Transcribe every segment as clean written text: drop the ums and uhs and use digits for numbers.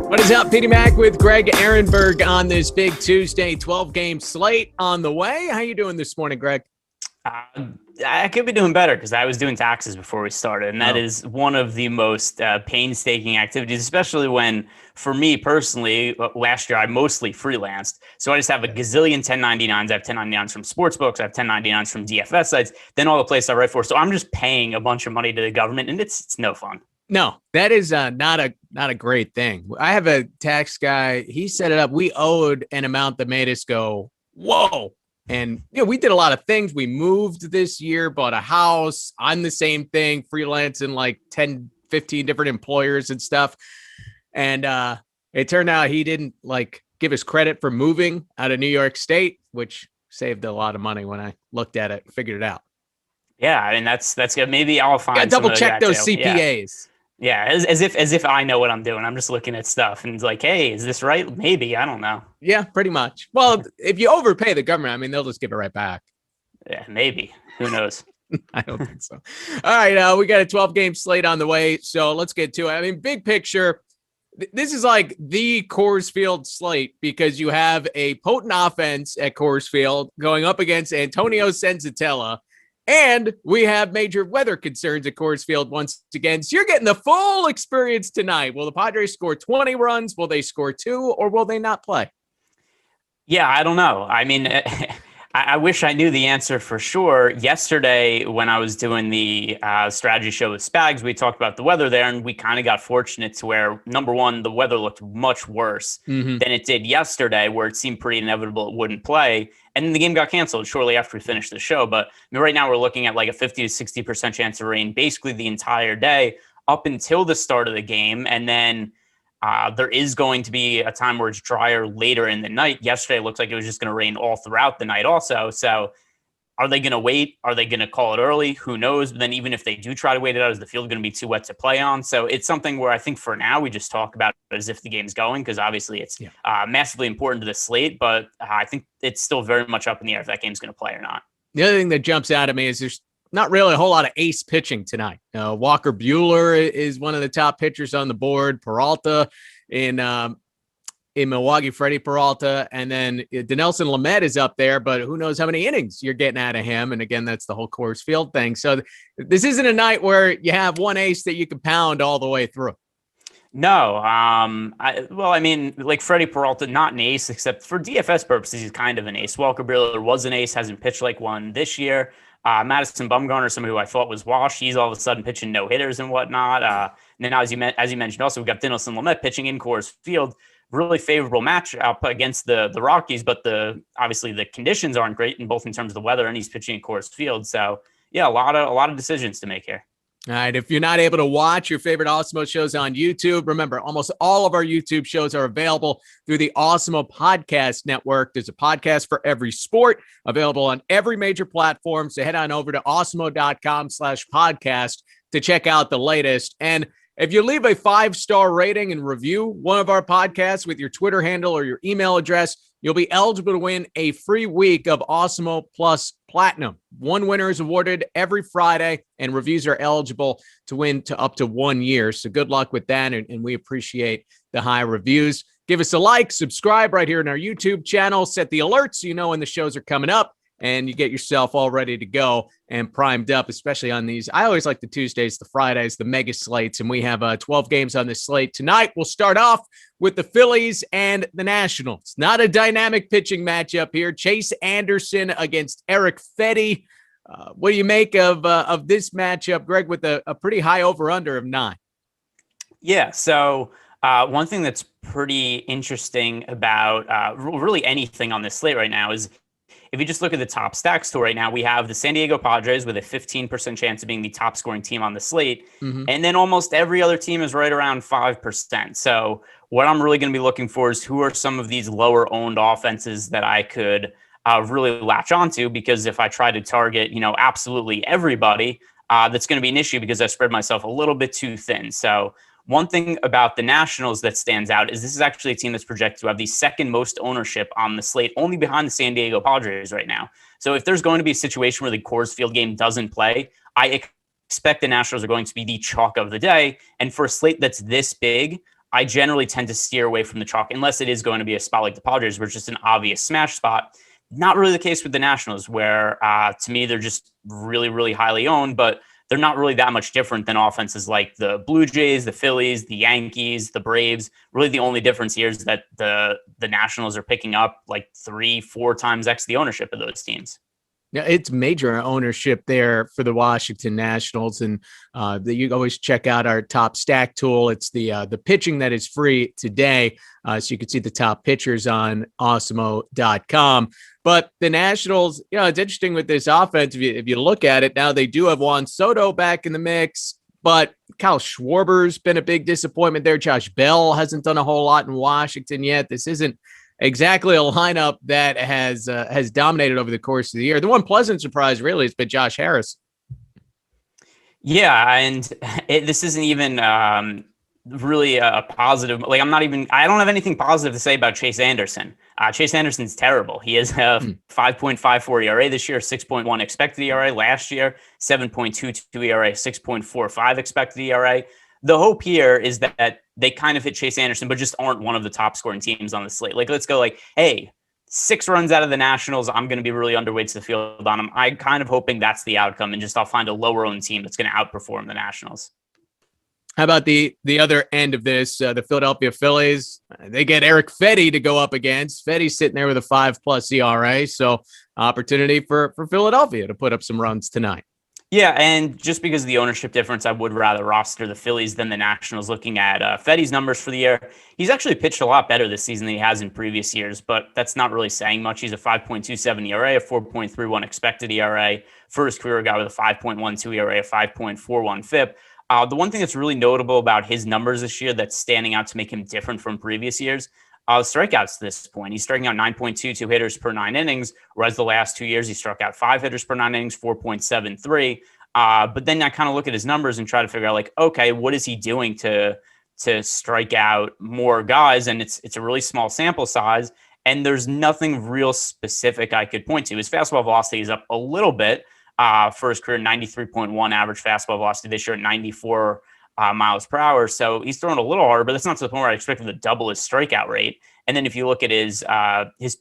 What is up, PeteyMac with Greg Ehrenberg on this big Tuesday 12-game slate on the way. How you doing this morning, Greg? I could be doing better because I was doing taxes before we started, and that is one of the most painstaking activities, especially when, for me personally, last year I mostly freelanced. So I just have a gazillion 1099s. I have 1099s from sportsbooks. I have 1099s from DFS sites, then all the places I write for. So I'm just paying a bunch of money to the government, and it's no fun. No, that is not a great thing. I have a tax guy. He set it up. We owed an amount that made us go, whoa. And we did a lot of things. We moved this year, bought a house. I'm the same thing, freelancing like 10, 15 different employers and stuff. And it turned out he didn't give us credit for moving out of New York State, which saved a lot of money when I looked at it, figured it out. Yeah, I mean that's good. Maybe I'll find double check those CPAs. Yeah, as if I know what I'm doing. I'm just looking at stuff and it's like, hey, is this right? Maybe. I don't know. Yeah, pretty much. Well, if you overpay the government, I mean, they'll just give it right back. Yeah, maybe. Who knows? I don't think so. All right, we got a 12-game slate on the way, so let's get to it. I mean, big picture, this is like the Coors Field slate because you have a potent offense at Coors Field going up against Antonio Senzatella. And we have major weather concerns at Coors Field once again. So you're getting the full experience tonight. Will the Padres score 20 runs? Will they score 2? Or will they not play? Yeah, I don't know. I mean, I wish I knew the answer for sure. Yesterday, when I was doing the strategy show with Spags, we talked about the weather there, and we kind of got fortunate to where, number one, the weather looked much worse than it did yesterday, where it seemed pretty inevitable it wouldn't play. And then the game got canceled shortly after we finished the show. But I mean, right now we're looking at like a 50 to 60% chance of rain basically the entire day up until the start of the game. And then there is going to be a time where it's drier later in the night. Yesterday, it looked like it was just going to rain all throughout the night also. So are they going to wait? Are they going to call it early? Who knows? But then even if they do try to wait it out, is the field going to be too wet to play on? So it's something where I think for now we just talk about it as if the game's going, because obviously it's massively important to the slate. But I think it's still very much up in the air if that game's going to play or not. The other thing that jumps out at me is there's not really a whole lot of ace pitching tonight. Walker Buehler is one of the top pitchers on the board. Peralta in Milwaukee, Freddie Peralta, and then Dinelson Lamet is up there, but who knows how many innings you're getting out of him. And again, that's the whole Coors Field thing. So this isn't a night where you have one ace that you can pound all the way through. No. I mean, like Freddie Peralta, not an ace, except for DFS purposes, he's kind of an ace. Walker Buehler was an ace, hasn't pitched like one this year. Madison Bumgarner, somebody who I thought was washed, he's all of a sudden pitching no hitters and whatnot. And then as you mentioned, also we got Dinelson Lamet pitching in Coors Field, really favorable matchup against the Rockies, but obviously the conditions aren't great in both in terms of the weather and he's pitching in Coors Field. So yeah, a lot of decisions to make here. All right. If you're not able to watch your favorite Awesemo shows on YouTube, remember, almost all of our YouTube shows are available through the Awesemo Podcast Network. There's a podcast for every sport available on every major platform. So head on over to awesemo.com/podcast to check out the latest. And if you leave a 5-star rating and review one of our podcasts with your Twitter handle or your email address, you'll be eligible to win a free week of Awesemo Plus Platinum. One winner is awarded every Friday, and reviews are eligible to win to up to 1 year. So good luck with that, and we appreciate the high reviews. Give us a like, subscribe right here in our YouTube channel, set the alerts so you know when the shows are coming up, and you get yourself all ready to go and primed up, especially on these. I always like the Tuesdays, the Fridays, the mega slates, and we have 12 games on this slate. Tonight, we'll start off with the Phillies and the Nationals. Not a dynamic pitching matchup here. Chase Anderson against Eric Fetty. What do you make of this matchup, Greg, with a pretty high over-under of 9? Yeah, so one thing that's pretty interesting about really anything on this slate right now is if you just look at the top stacks to right now, we have the San Diego Padres with a 15% chance of being the top scoring team on the slate. And then almost every other team is right around 5%. So what I'm really going to be looking for is who are some of these lower owned offenses that I could really latch onto, because if I try to target, absolutely everybody, that's going to be an issue because I spread myself a little bit too thin. So one thing about the Nationals that stands out is this is actually a team that's projected to have the second most ownership on the slate, only behind the San Diego Padres right now. So if there's going to be a situation where the Coors Field game doesn't play, I expect the Nationals are going to be the chalk of the day. And for a slate that's this big, I generally tend to steer away from the chalk unless it is going to be a spot like the Padres, where it's just an obvious smash spot. Not really the case with the Nationals, where to me, they're just really, really highly owned, but they're not really that much different than offenses like the Blue Jays, the Phillies, the Yankees, the Braves. Really, the only difference here is that the Nationals are picking up like 3-4 times X the ownership of those teams. Yeah, it's major ownership there for the Washington Nationals, and you always check out our top stack tool. It's the pitching that is free today, so you can see the top pitchers on Awesemo.com. But the Nationals, it's interesting with this offense. If you look at it now, they do have Juan Soto back in the mix, but Kyle Schwarber's been a big disappointment there. Josh Bell hasn't done a whole lot in Washington yet. This isn't exactly a lineup that has dominated over the course of the year. The one pleasant surprise really has been Josh Harris. Yeah, and this isn't even really a positive. Like I don't have anything positive to say about Chase Anderson. Chase Anderson's terrible. He has a 5.54 ERA this year, 6.1 expected ERA last year, 7.22 ERA, 6.45 expected ERA. The hope here is that they kind of hit Chase Anderson, but just aren't one of the top scoring teams on the slate. Like, let's go like, hey, 6 runs out of the Nationals. I'm going to be really underweight to the field on them. I'm kind of hoping that's the outcome, and just I'll find a lower owned team that's going to outperform the Nationals. How about the other end of this? The Philadelphia Phillies, they get Eric Fetty to go up against. Fetty's sitting there with a 5+ ERA, so opportunity for Philadelphia to put up some runs tonight. Yeah, and just because of the ownership difference, I would rather roster the Phillies than the Nationals. Looking at Fetty's numbers for the year, he's actually pitched a lot better this season than he has in previous years, but that's not really saying much. He's a 5.27 ERA, a 4.31 expected ERA. For his career guy with a 5.12 ERA, a 5.41 FIP. The one thing that's really notable about his numbers this year that's standing out to make him different from previous years, strikeouts to this point. He's striking out 9.22 hitters per 9 innings, whereas the last 2 years he struck out 5 hitters per 9 innings, 4.73. But then I kind of look at his numbers and try to figure out, like, okay, what is he doing to strike out more guys? And it's a really small sample size, and there's nothing real specific I could point to. His fastball velocity is up a little bit for his career, 93.1 average fastball velocity this year at 94 miles per hour. So he's throwing a little harder, but that's not to the point where I expect him to double his strikeout rate. And then if you look at his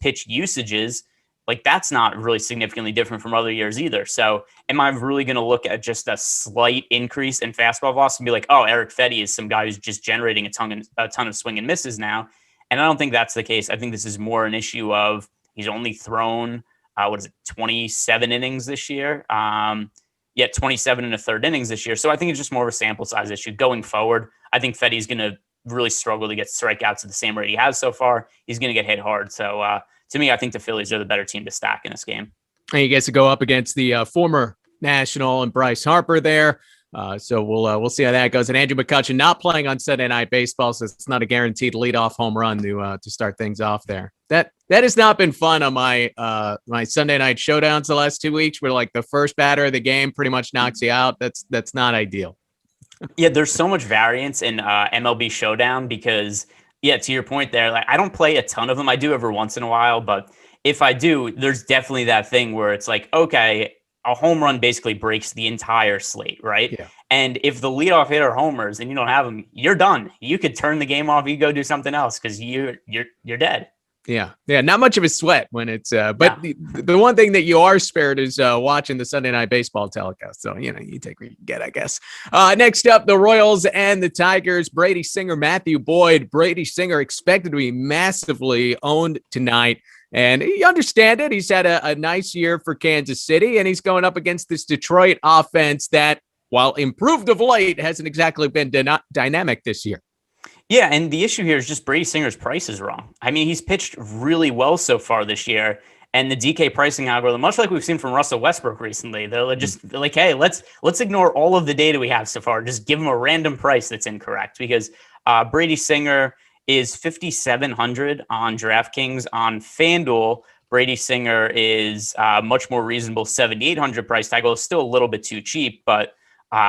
pitch usages, like that's not really significantly different from other years either. So am I really going to look at just a slight increase in fastball velocity and be like, oh, Eric Fetty is some guy who's just generating a ton of swing and misses now? And I don't think that's the case. I think this is more an issue of he's only thrown, 27 innings this year? 27 and a third innings this year. So I think it's just more of a sample size issue. Going forward, I think Fetty's going to really struggle to get strikeouts at the same rate he has so far. He's going to get hit hard. So to me, I think the Phillies are the better team to stack in this game. And he gets to go up against the former National and Bryce Harper there. So we'll see how that goes. And Andrew McCutchen not playing on Sunday Night Baseball, so it's not a guaranteed leadoff home run to start things off there. That has not been fun on my my Sunday night showdowns the last 2 weeks, where like the first batter of the game pretty much knocks you out. That's not ideal. Yeah, there's so much variance in MLB Showdown because, to your point there, like I don't play a ton of them. I do every once in a while, but if I do, there's definitely that thing where it's like, okay, a home run basically breaks the entire slate, right? Yeah. And if the leadoff hitter homers and you don't have him, you're done. You could turn the game off. You go do something else because you're dead. Yeah. Not much of a sweat when it's, but the one thing that you are spared is watching the Sunday Night Baseball telecast. So, you take what you get, I guess. Next up, the Royals and the Tigers. Brady Singer, Matthew Boyd. Brady Singer expected to be massively owned tonight. And you understand it. He's had a nice year for Kansas City, and he's going up against this Detroit offense that, while improved of late, hasn't exactly been dynamic this year. Yeah, and the issue here is just Brady Singer's price is wrong. I mean, he's pitched really well so far this year, and the DK pricing algorithm, much like we've seen from Russell Westbrook recently, they're like, hey, let's ignore all of the data we have so far. Just give him a random price that's incorrect, because Brady Singer is 5,700 on Draftkings. On Fanduel, Brady Singer is much more reasonable, 7,800 price tag. Well, it's still a little bit too cheap, but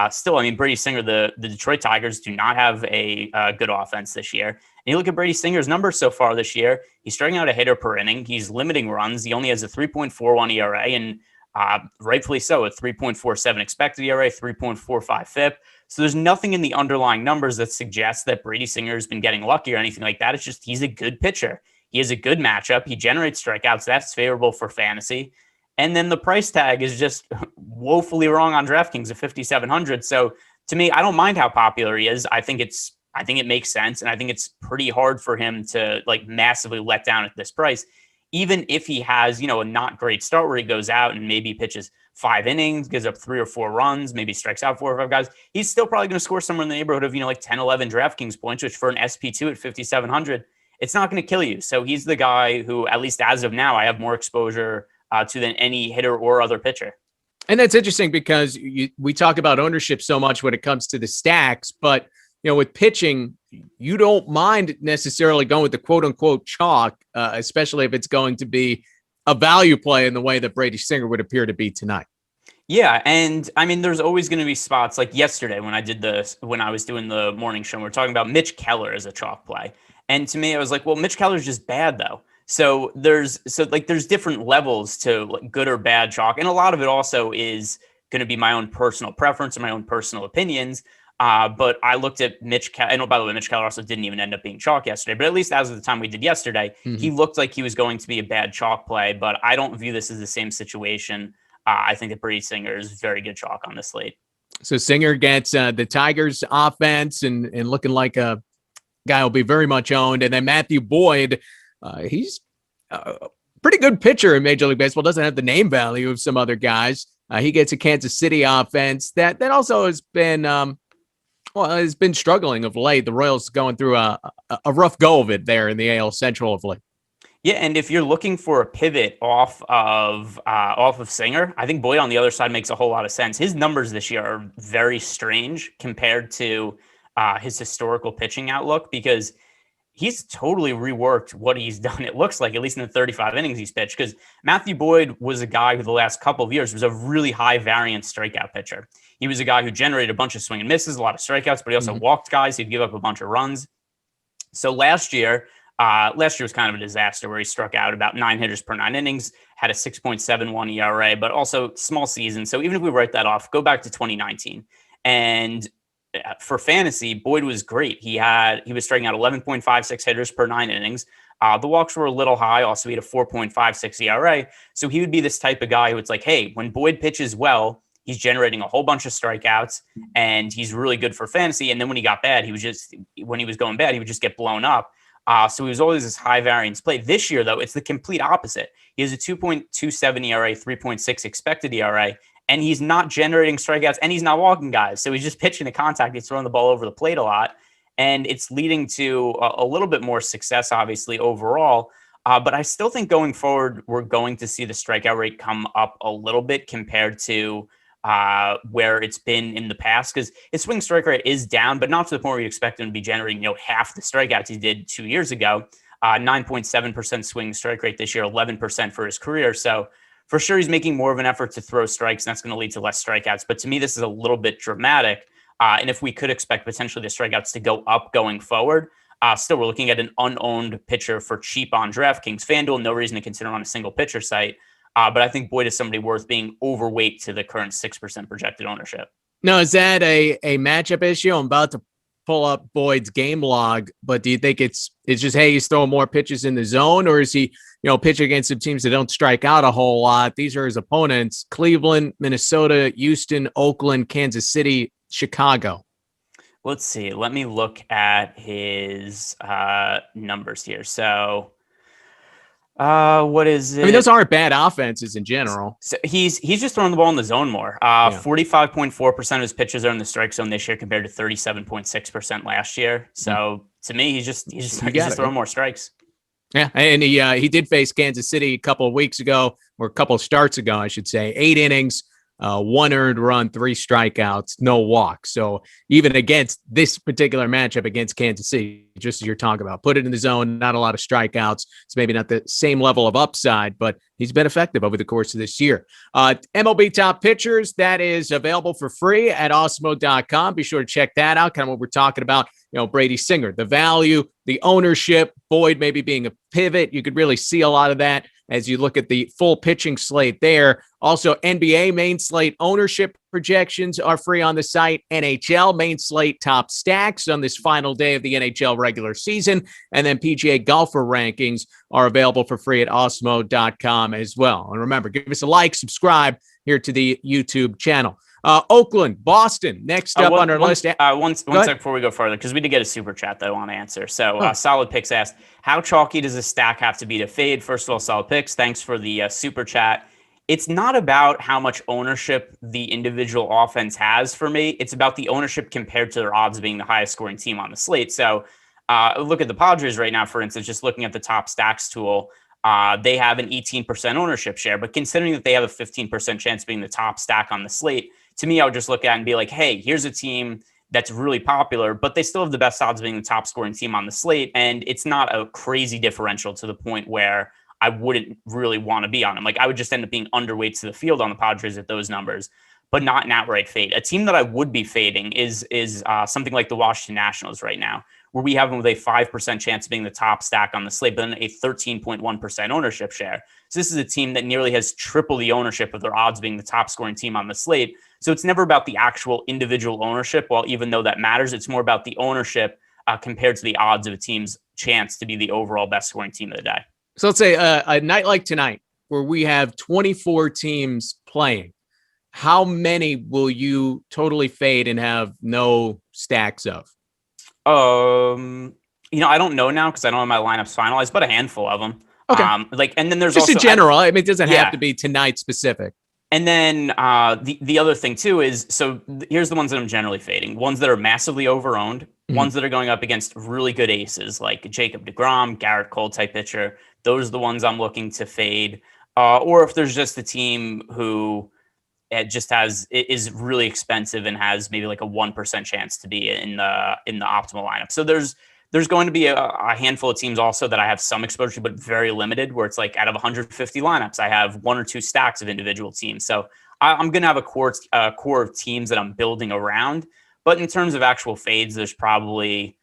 still, I mean, Brady Singer, the Detroit Tigers do not have a good offense this year. And you look at Brady Singer's numbers so far this year, he's striking out a hitter per inning. He's limiting runs. He only has a 3.41 ERA, and rightfully so, a 3.47 expected ERA, 3.45 FIP. So there's nothing in the underlying numbers that suggests that Brady Singer has been getting lucky or anything like that. It's just he's a good pitcher. He has a good matchup. He generates strikeouts. That's favorable for fantasy. And then the price tag is just woefully wrong on DraftKings at 5,700. So to me, I don't mind how popular he is. I think it makes sense. And I think it's pretty hard for him to like massively let down at this price. Even if he has, a not great start where he goes out and maybe pitches 5 innings, gives up 3 or 4 runs, maybe strikes out 4 or 5 guys, he's still probably going to score somewhere in the neighborhood of, like 10, 11 DraftKings points, which for an SP2 at 5,700, it's not going to kill you. So he's the guy who, at least as of now, I have more exposure to than any hitter or other pitcher. And that's interesting because we talk about ownership so much when it comes to the stacks, but with pitching, you don't mind necessarily going with the quote unquote chalk, especially if it's going to be a value play in the way that Brady Singer would appear to be tonight. Yeah. And I mean, there's always going to be spots like yesterday when I was doing the morning show, we we're talking about Mitch Keller as a chalk play. And to me, I was like, well, Mitch Keller's just bad though. So there's different levels to like good or bad chalk. And a lot of it also is going to be my own personal preference and my own personal opinions. But I looked at Mitch Keller, and by the way, Mitch Keller also didn't even end up being chalk yesterday, but at least as of the time we did yesterday, he looked like he was going to be a bad chalk play, but I don't view this as the same situation. I think that Brady Singer is very good chalk on this slate. So Singer gets the Tigers offense and looking like a guy will be very much owned. And then Matthew Boyd, he's a pretty good pitcher in Major League Baseball, doesn't have the name value of some other guys. He gets a Kansas City offense that also has been has been struggling of late. The Royals going through a rough go of it there in the AL Central of late. Yeah, and if you're looking for a pivot off of Singer, I think Boyd on the other side makes a whole lot of sense. His numbers this year are very strange compared to his historical pitching outlook because he's totally reworked what he's done. It looks like, at least in the 35 innings he's pitched, because Matthew Boyd was a guy who the last couple of years was a really high variance strikeout pitcher. He was a guy who generated a bunch of swing and misses, a lot of strikeouts, but he also walked guys. He'd give up a bunch of runs. So last year was kind of a disaster where he struck out about 9 hitters per 9 innings, had a 6.71 ERA, but also small season. So even if we write that off, go back to 2019. And for fantasy, Boyd was great. He was striking out 11.56 hitters per 9 innings. The walks were a little high. Also, he had a 4.56 ERA. So he would be this type of guy who it's like, hey, when Boyd pitches well, he's generating a whole bunch of strikeouts and he's really good for fantasy. And then when he got bad, he was going bad, he would just get blown up. So he was always this high variance play. This year, though, it's the complete opposite. He has a 2.27 ERA, 3.6 expected ERA, and he's not generating strikeouts and he's not walking guys. So he's just pitching to contact. He's throwing the ball over the plate a lot. And it's leading to a little bit more success, obviously, overall. But I still think going forward, we're going to see the strikeout rate come up a little bit compared to where it's been in the past, because his swing strike rate is down, but not to the point where you expect him to be generating, half the strikeouts he did 2 years ago. 9.7% swing strike rate this year, 11% for his career. So for sure, he's making more of an effort to throw strikes, and that's going to lead to less strikeouts. But to me, this is a little bit dramatic. And if we could expect potentially the strikeouts to go up going forward, still we're looking at an unowned pitcher for cheap on DraftKings. Fanduel, no reason to consider on a single pitcher site. But I think Boyd is somebody worth being overweight to the current 6% projected ownership. Now, is that a matchup issue? I'm about to pull up Boyd's game log, but do you think it's just, hey, he's throwing more pitches in the zone, or is he, pitching against some teams that don't strike out a whole lot? These are his opponents: Cleveland, Minnesota, Houston, Oakland, Kansas City, Chicago. Let's see. Let me look at his numbers here. So what is it? I mean, those aren't bad offenses in general. So he's just throwing the ball in the zone more. 45.4% of his pitches are in the strike zone this year compared to 37.6% last year. So to me, he's just throwing more strikes. Yeah, and he did face Kansas City a couple of weeks ago, or a couple of starts ago, I should say. 8 innings, 1 earned run, 3 strikeouts, no walks. So even against this particular matchup against Kansas City, just as you're talking about, put it in the zone, not a lot of strikeouts. It's maybe not the same level of upside, but he's been effective over the course of this year. MLB Top Pitchers, that is available for free at Awesemo.com. Be sure to check that out, kind of what we're talking about. Brady Singer, the value, the ownership, Boyd maybe being a pivot. You could really see a lot of that. as you look at the full pitching slate there. Also, NBA main slate ownership projections are free on the site. NHL main slate top stacks on this final day of the NHL regular season. And then PGA golfer rankings are available for free at Awesemo.com as well. And remember, give us a like, subscribe here to the YouTube channel. Oakland, Boston, next up on our list. One sec before we go further, because we did get a super chat that I want to answer. So Solid Picks asked, how chalky does a stack have to be to fade? First of all, Solid Picks, thanks for the super chat. It's not about how much ownership the individual offense has for me. It's about the ownership compared to their odds of being the highest scoring team on the slate. So look at the Padres right now, for instance, just looking at the top stacks tool. They have an 18% ownership share, but considering that they have a 15% chance of being the top stack on the slate, to me, I would just look at it and be like, hey, here's a team that's really popular, but they still have the best odds of being the top scoring team on the slate. And it's not a crazy differential to the point where I wouldn't really want to be on them. Like, I would just end up being underweight to the field on the Padres at those numbers, but not an outright fade. A team that I would be fading is something like the Washington Nationals right now, where we have them with a 5% chance of being the top stack on the slate, but a 13.1% ownership share. So this is a team that nearly has triple the ownership of their odds being the top scoring team on the slate. So it's never about the actual individual ownership. Well, even though that matters, it's more about the ownership compared to the odds of a team's chance to be the overall best scoring team of the day. So let's say a night like tonight, where we have 24 teams playing, how many will you totally fade and have no stacks of? I don't know now because I don't have my lineups finalized, but a handful of them. Okay. And then there's just also in general. I mean, it doesn't have to be tonight specific. And then the other thing too is, so here's the ones that I'm generally fading: ones that are massively overowned, ones that are going up against really good aces like Jacob deGrom, Garrett Cole type pitcher. Those are the ones I'm looking to fade. Or if there's just a team who is really expensive and has maybe like a 1% chance to be in the optimal lineup. So there's going to be a handful of teams also that I have some exposure to, but very limited, where it's like out of 150 lineups, I have one or two stacks of individual teams. So I'm going to have a core of teams that I'm building around. But in terms of actual fades, there's probably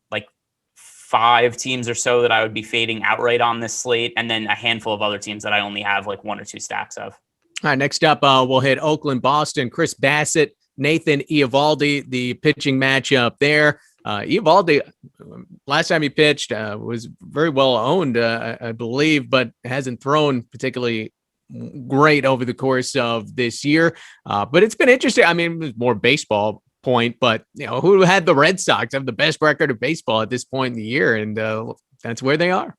like 5 teams or so that I would be fading outright on this slate, and then a handful of other teams that I only have like 1 or 2 stacks of. All right, next up, we'll hit Oakland, Boston, Chris Bassett, Nathan Eovaldi, the pitching matchup there. Eovaldi, last time he pitched, was very well owned, I believe, but hasn't thrown particularly great over the course of this year. But it's been interesting. I mean, it's more baseball point, but who had the Red Sox have the best record of baseball at this point in the year, and that's where they are.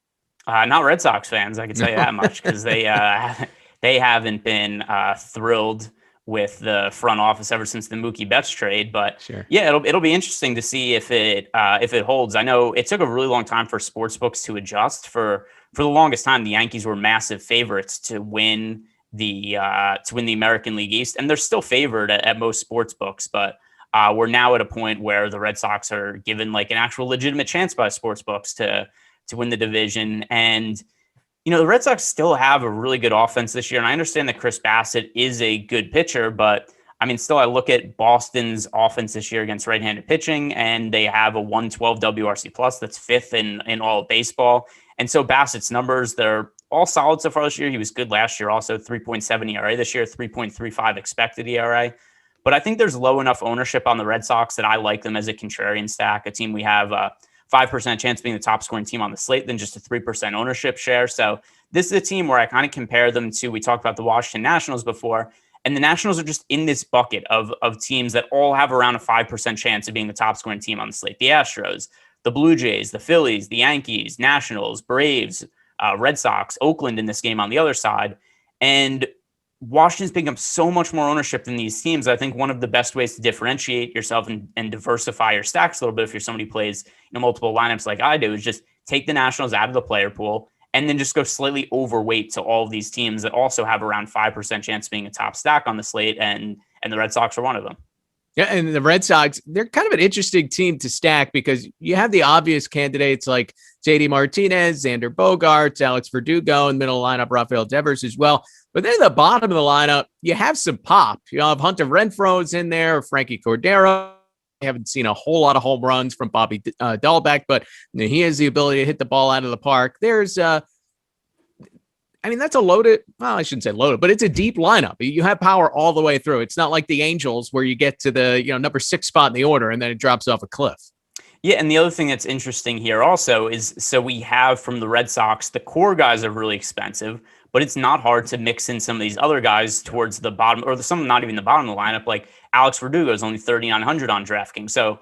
Not Red Sox fans, I can tell you that much, because they haven't been thrilled with the front office ever since the Mookie Betts trade. But sure. Yeah, it'll be interesting to see if it holds. I know it took a really long time for sportsbooks to adjust. For the longest time, the Yankees were massive favorites to win the American League East, and they're still favored at most sportsbooks. But we're now at a point where the Red Sox are given like an actual legitimate chance by sportsbooks to win the division. And the Red Sox still have a really good offense this year. And I understand that Chris Bassett is a good pitcher, but I mean, still, I look at Boston's offense this year against right-handed pitching, and they have a 112 WRC plus that's 5th in all of baseball. And so Bassett's numbers, they're all solid so far this year. He was good last year, also 3.7 ERA this year, 3.35 expected ERA. But I think there's low enough ownership on the Red Sox that I like them as a contrarian stack, a team we have 5% chance of being the top scoring team on the slate than just a 3% ownership share. So this is a team where I kind of compare them to, we talked about the Washington Nationals before, and the Nationals are just in this bucket of teams that all have around a 5% chance of being the top scoring team on the slate. The Astros, the Blue Jays, the Phillies, the Yankees, Nationals, Braves, Red Sox, Oakland in this game on the other side. And Washington's picking up so much more ownership than these teams. I think one of the best ways to differentiate yourself and diversify your stacks a little bit, if you're somebody who plays multiple lineups like I do, is just take the Nationals out of the player pool and then just go slightly overweight to all of these teams that also have around 5% chance of being a top stack on the slate, and the Red Sox are one of them. Yeah, and the Red Sox, they're kind of an interesting team to stack because you have the obvious candidates like JD Martinez, Xander Bogaerts, Alex Verdugo, in the middle lineup, Rafael Devers as well. But then at the bottom of the lineup, you have some pop. You have Hunter Renfroe's in there, Frankie Cordero. I haven't seen a whole lot of home runs from Bobby Dahlbeck, but he has the ability to hit the ball out of the park. There's I mean, that's a loaded, well, I shouldn't say loaded, but it's a deep lineup. You have power all the way through. It's not like the Angels where you get to the, number 6 spot in the order and then it drops off a cliff. Yeah, and the other thing that's interesting here also is, so we have from the Red Sox, the core guys are really expensive, but it's not hard to mix in some of these other guys towards the bottom, or some not even the bottom of the lineup. Like Alex Verdugo is only 3,900 on DraftKings, so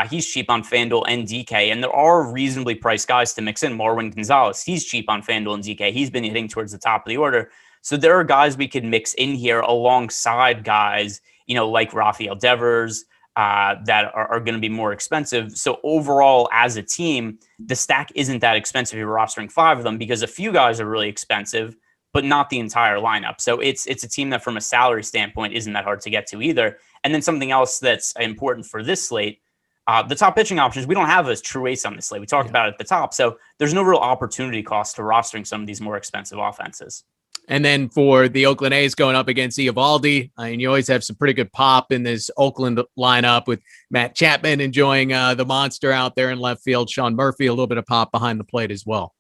he's cheap on FanDuel and DK, and there are reasonably priced guys to mix in. Marwin Gonzalez, he's cheap on FanDuel and DK. He's been hitting towards the top of the order. So there are guys we could mix in here alongside guys, like Rafael Devers, that are going to be more expensive. So overall, as a team, the stack isn't that expensive. You're rostering 5 of them because a few guys are really expensive, but not the entire lineup. So it's a team that from a salary standpoint isn't that hard to get to either. And then something else that's important for this slate, the top pitching options, we don't have a true ace on this slate. We talked about it at the top. So there's no real opportunity cost to rostering some of these more expensive offenses. And then for the Oakland A's going up against Eovaldi, I mean, you always have some pretty good pop in this Oakland lineup with Matt Chapman enjoying the monster out there in left field. Sean Murphy, a little bit of pop behind the plate as well.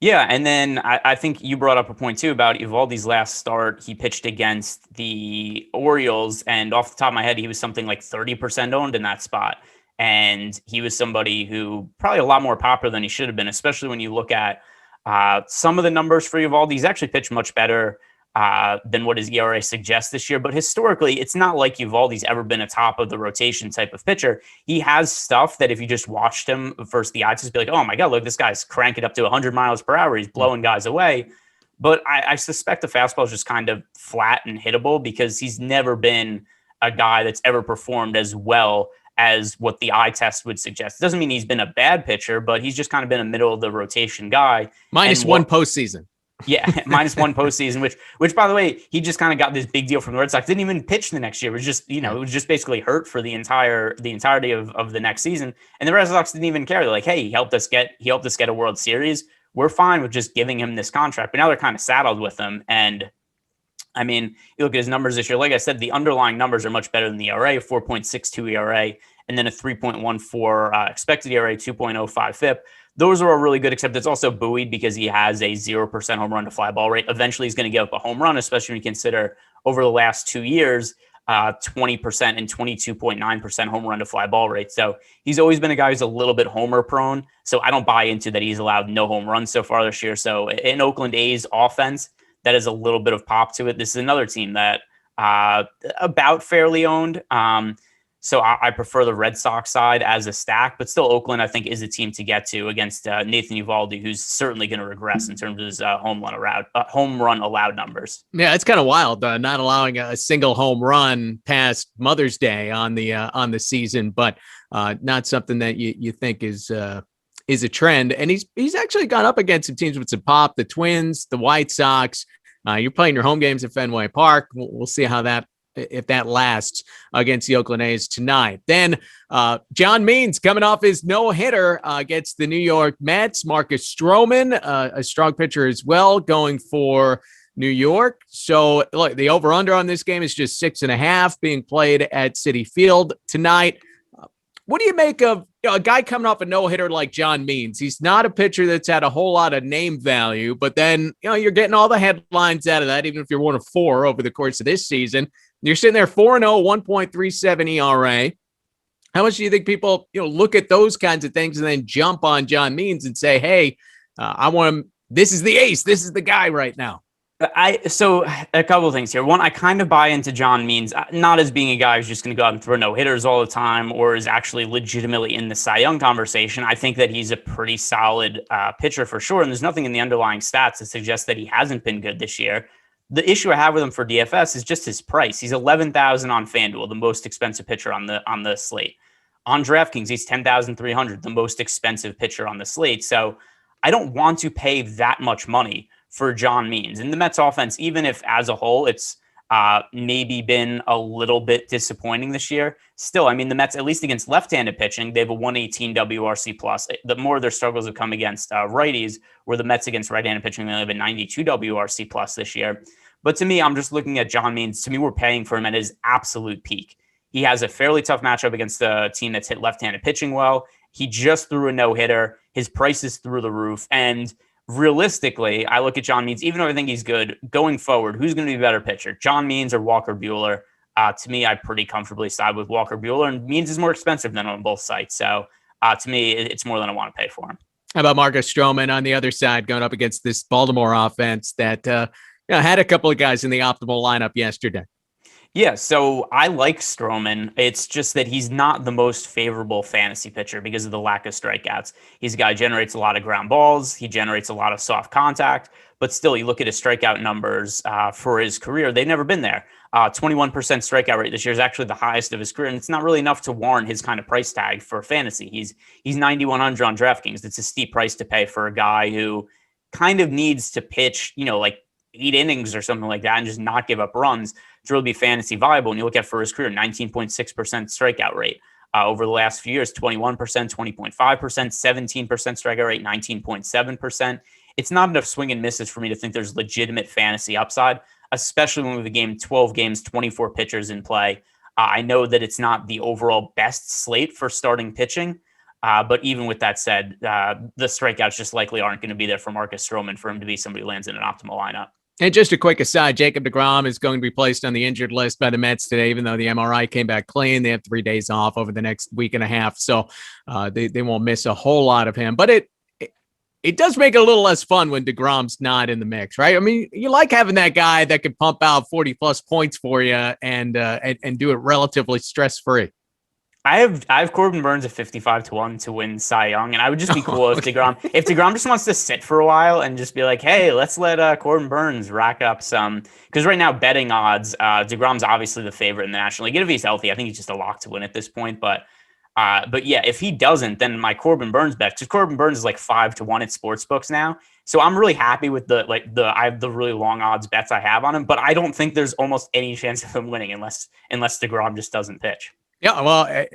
Yeah, and then I think you brought up a point too about Eovaldi's last start. He pitched against the Orioles, and off the top of my head, he was something like 30% owned in that spot. And he was somebody who probably a lot more popular than he should have been, especially when you look at some of the numbers for Eovaldi. He's actually pitched much better than what his ERA suggests this year. But historically, it's not like Eovaldi's ever been a top of the rotation type of pitcher. He has stuff that if you just watched him versus the eye test, be like, oh my God, look, this guy's cranking up to 100 miles per hour. He's blowing guys away. But I suspect the fastball is just kind of flat and hittable because he's never been a guy that's ever performed as well as what the eye test would suggest. It doesn't mean he's been a bad pitcher, but he's just kind of been a middle of the rotation guy. -1 postseason. Yeah, -1 postseason, which by the way, he just kind of got this big deal from the Red Sox. Didn't even pitch the next year. It was just, it was just basically hurt for the entirety of the next season. And the Red Sox didn't even care. They're like, hey, he helped us get a World Series. We're fine with just giving him this contract. But now they're kind of saddled with him. And I mean, you look at his numbers this year. Like I said, the underlying numbers are much better than the ERA, 4.62 ERA, and then a 3.14 expected ERA, 2.05 FIP. Those are all really good, except it's also buoyed because he has a 0% home run to fly ball rate. Eventually, he's going to give up a home run, especially when you consider over the last 2 years, 20% and 22.9% home run to fly ball rate. So he's always been a guy who's a little bit homer prone. So I don't buy into that he's allowed no home runs so far this year. So in Oakland A's offense, that is a little bit of pop to it. This is another team that about fairly owned. So I prefer the Red Sox side as a stack, but still Oakland, I think, is a team to get to against Nathan Eovaldi, who's certainly going to regress in terms of his home run allowed numbers. Yeah, it's kind of wild, not allowing a single home run past Mother's Day on the season, but not something that you think is a trend. And he's actually gone up against some teams with some pop, the Twins, the White Sox. You're playing your home games at Fenway Park. We'll see how if that lasts against the Oakland A's tonight. Then John Means coming off his no-hitter against the New York Mets. Marcus Strowman, a strong pitcher as well, going for New York. So look, the over-under on this game is just 6.5 being played at Citi Field tonight. What do you make of a guy coming off a no-hitter like John Means? He's not a pitcher that's had a whole lot of name value, but then you're getting all the headlines out of that, even if you're 1 of 4 over the course of this season. You're sitting there 4-0, 1.37 ERA. How much do you think people look at those kinds of things and then jump on John Means and say, hey, I want him. This is the ace. This is the guy right now. So a couple of things here. One, I kind of buy into John Means, not as being a guy who's just going to go out and throw no-hitters all the time or is actually legitimately in the Cy Young conversation. I think that he's a pretty solid pitcher for sure, and there's nothing in the underlying stats that suggests that he hasn't been good this year. The issue I have with him for DFS is just his price. He's $11,000 on FanDuel, the most expensive pitcher on the slate. On DraftKings, he's $10,300, the most expensive pitcher on the slate. So I don't want to pay that much money for John Means. And the Mets offense, even if as a whole it's maybe been a little bit disappointing this year, still, I mean, the Mets, at least against left-handed pitching, they have a 118 WRC plus. The more of their struggles have come against righties, where the Mets against right-handed pitching, they have a 92 WRC plus this year. But to me, I'm just looking at John Means. To me, we're paying for him at his absolute peak. He has a fairly tough matchup against a team that's hit left-handed pitching well. He just threw a no-hitter. His price is through the roof. And realistically, I look at John Means, even though I think he's good going forward, who's going to be a better pitcher, John Means or Walker Buehler? To me, I pretty comfortably side with Walker Buehler, and Means is more expensive than on both sites. So to me, it's more than I want to pay for him. How about Marcus Strowman on the other side going up against this Baltimore offense that had a couple of guys in the optimal lineup yesterday? Yeah, so I like Strowman. It's just that he's not the most favorable fantasy pitcher because of the lack of strikeouts. He's a guy who generates a lot of ground balls. He generates a lot of soft contact. But still, you look at his strikeout numbers for his career, they've never been there. 21% strikeout rate this year is actually the highest of his career, and it's not really enough to warrant his kind of price tag for fantasy. He's 9,100 on DraftKings. It's a steep price to pay for a guy who kind of needs to pitch, like 8 innings or something like that and just not give up runs to really be fantasy viable. And you look at for his career, 19.6% strikeout rate. Over the last few years, 21%, 20.5%, 17% strikeout rate, 19.7%. It's not enough swing and misses for me to think there's legitimate fantasy upside, especially when we have a game, 12 games, 24 pitchers in play. I know that it's not the overall best slate for starting pitching, but even with that said, the strikeouts just likely aren't going to be there for Marcus Strowman for him to be somebody who lands in an optimal lineup. And just a quick aside, Jacob deGrom is going to be placed on the injured list by the Mets today, even though the MRI came back clean. They have 3 days off over the next week and a half, so they won't miss a whole lot of him. But it does make it a little less fun when deGrom's not in the mix, right? I mean, you like having that guy that can pump out 40-plus points for you and do it relatively stress-free. I have Corbin Burns at 55-1 to win Cy Young, and I would just be cool if DeGrom just wants to sit for a while and just be like, hey, let's let Corbin Burns rack up some, because right now betting odds, DeGrom's obviously the favorite in the National League. If he's healthy, I think he's just a lock to win at this point. But yeah, if he doesn't, then my Corbin Burns bet, because Corbin Burns is like 5-1 at sportsbooks now. So I'm really happy with I have the really long odds bets I have on him, but I don't think there's almost any chance of him winning unless DeGrom just doesn't pitch. Yeah, well,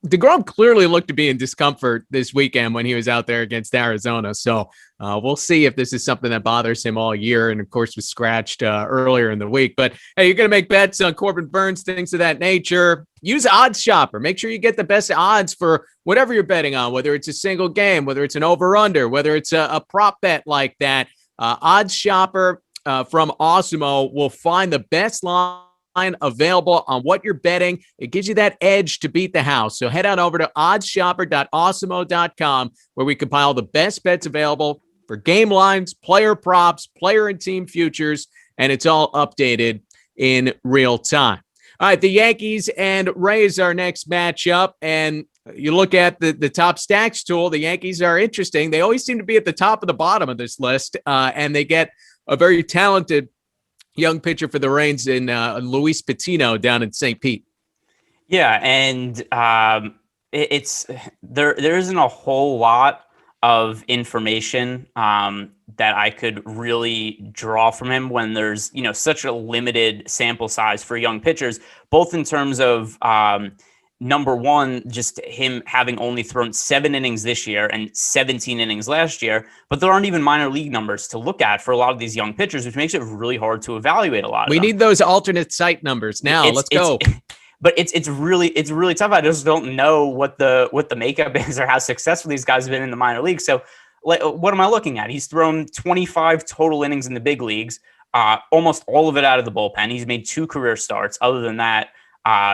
DeGrom clearly looked to be in discomfort this weekend when he was out there against Arizona. So we'll see if this is something that bothers him all year. And of course, was scratched earlier in the week. But hey, you're going to make bets on Corbin Burns, things of that nature. Use Odds Shopper. Make sure you get the best odds for whatever you're betting on, whether it's a single game, whether it's an over-under, whether it's a prop bet like that. Odds Shopper from Awesemo will find the best line available on what you're betting. It gives you that edge to beat the house. So head on over to oddsshopper.awesemo.com where we compile the best bets available for game lines, player props, player and team futures, and it's all updated in real time. All right, the Yankees and Rays are next matchup, and you look at the top stacks tool, the Yankees are interesting. They always seem to be at the top of the bottom of this list, and they get a very talented young pitcher for the Rays in Luis Patino down in St. Pete. Yeah, and it's there isn't a whole lot of information that I could really draw from him when there's such a limited sample size for young pitchers, both in terms of number one, just him having only thrown 7 innings this year and 17 innings last year, but there aren't even minor league numbers to look at for a lot of these young pitchers, which makes it really hard to evaluate a lot of them. We need those alternate site numbers now. Let's go. But it's really tough. I just don't know what the makeup is or how successful these guys have been in the minor leagues. So what am I looking at? He's thrown 25 total innings in the big leagues, almost all of it out of the bullpen. He's made 2 career starts. Other than that,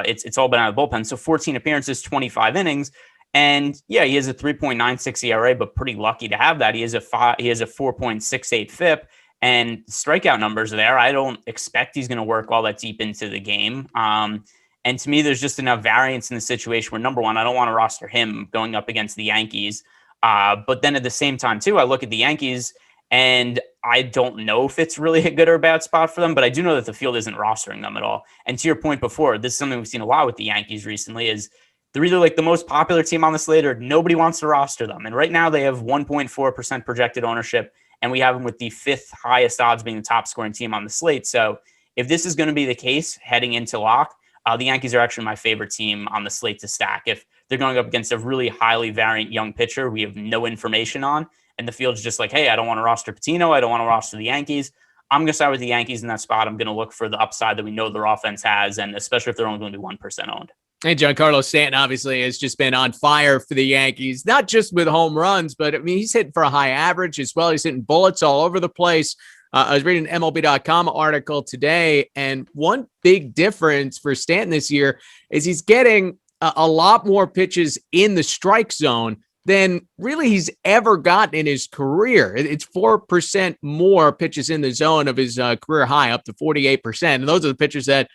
it's all been out of the bullpen. So 14 appearances, 25 innings. And yeah, he has a 3.96 ERA, but pretty lucky to have that. He has a 4.68 FIP, and strikeout numbers are there. I don't expect he's going to work all that deep into the game. And to me, there's just enough variance in the situation where, number one, I don't want to roster him going up against the Yankees. But then at the same time, too, I look at the Yankees and I don't know if it's really a good or bad spot for them, but I do know that the field isn't rostering them at all. And to your point before, this is something we've seen a lot with the Yankees recently, is they're either like the most popular team on the slate or nobody wants to roster them. And right now they have 1.4% projected ownership, and we have them with the 5th highest odds being the top scoring team on the slate. So if this is going to be the case heading into lock, the Yankees are actually my favorite team on the slate to stack. If they're going up against a really highly variant young pitcher we have no information on, and the field's just like, hey, I don't want to roster Patino, I don't want to roster the Yankees, I'm going to side with the Yankees in that spot. I'm going to look for the upside that we know their offense has, and especially if they're only going to be 1% owned. And Giancarlo Stanton obviously has just been on fire for the Yankees, not just with home runs, but I mean, he's hitting for a high average as well. He's hitting bullets all over the place. I was reading an MLB.com article today, and one big difference for Stanton this year is he's getting a lot more pitches in the strike zone than really he's ever gotten in his career. It's 4% more pitches in the zone of his career high, up to 48%. And those are the pitches that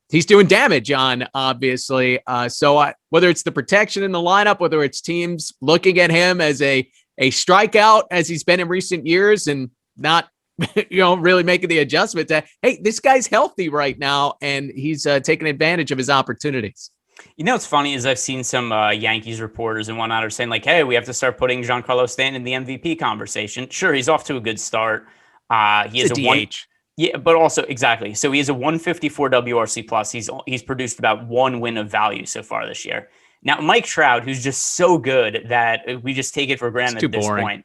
he's doing damage on, obviously. So whether it's the protection in the lineup, whether it's teams looking at him as a strikeout as he's been in recent years and not really making the adjustment that, hey, this guy's healthy right now and he's taking advantage of his opportunities. What's funny is I've seen some Yankees reporters and whatnot are saying like, hey, we have to start putting Giancarlo Stanton in the MVP conversation. Sure, he's off to a good start. He is a DH. Yeah, but also exactly. So he has a 154 WRC plus. He's produced about one win of value so far this year. Now, Mike Trout, who's just so good that we just take it for granted at this point.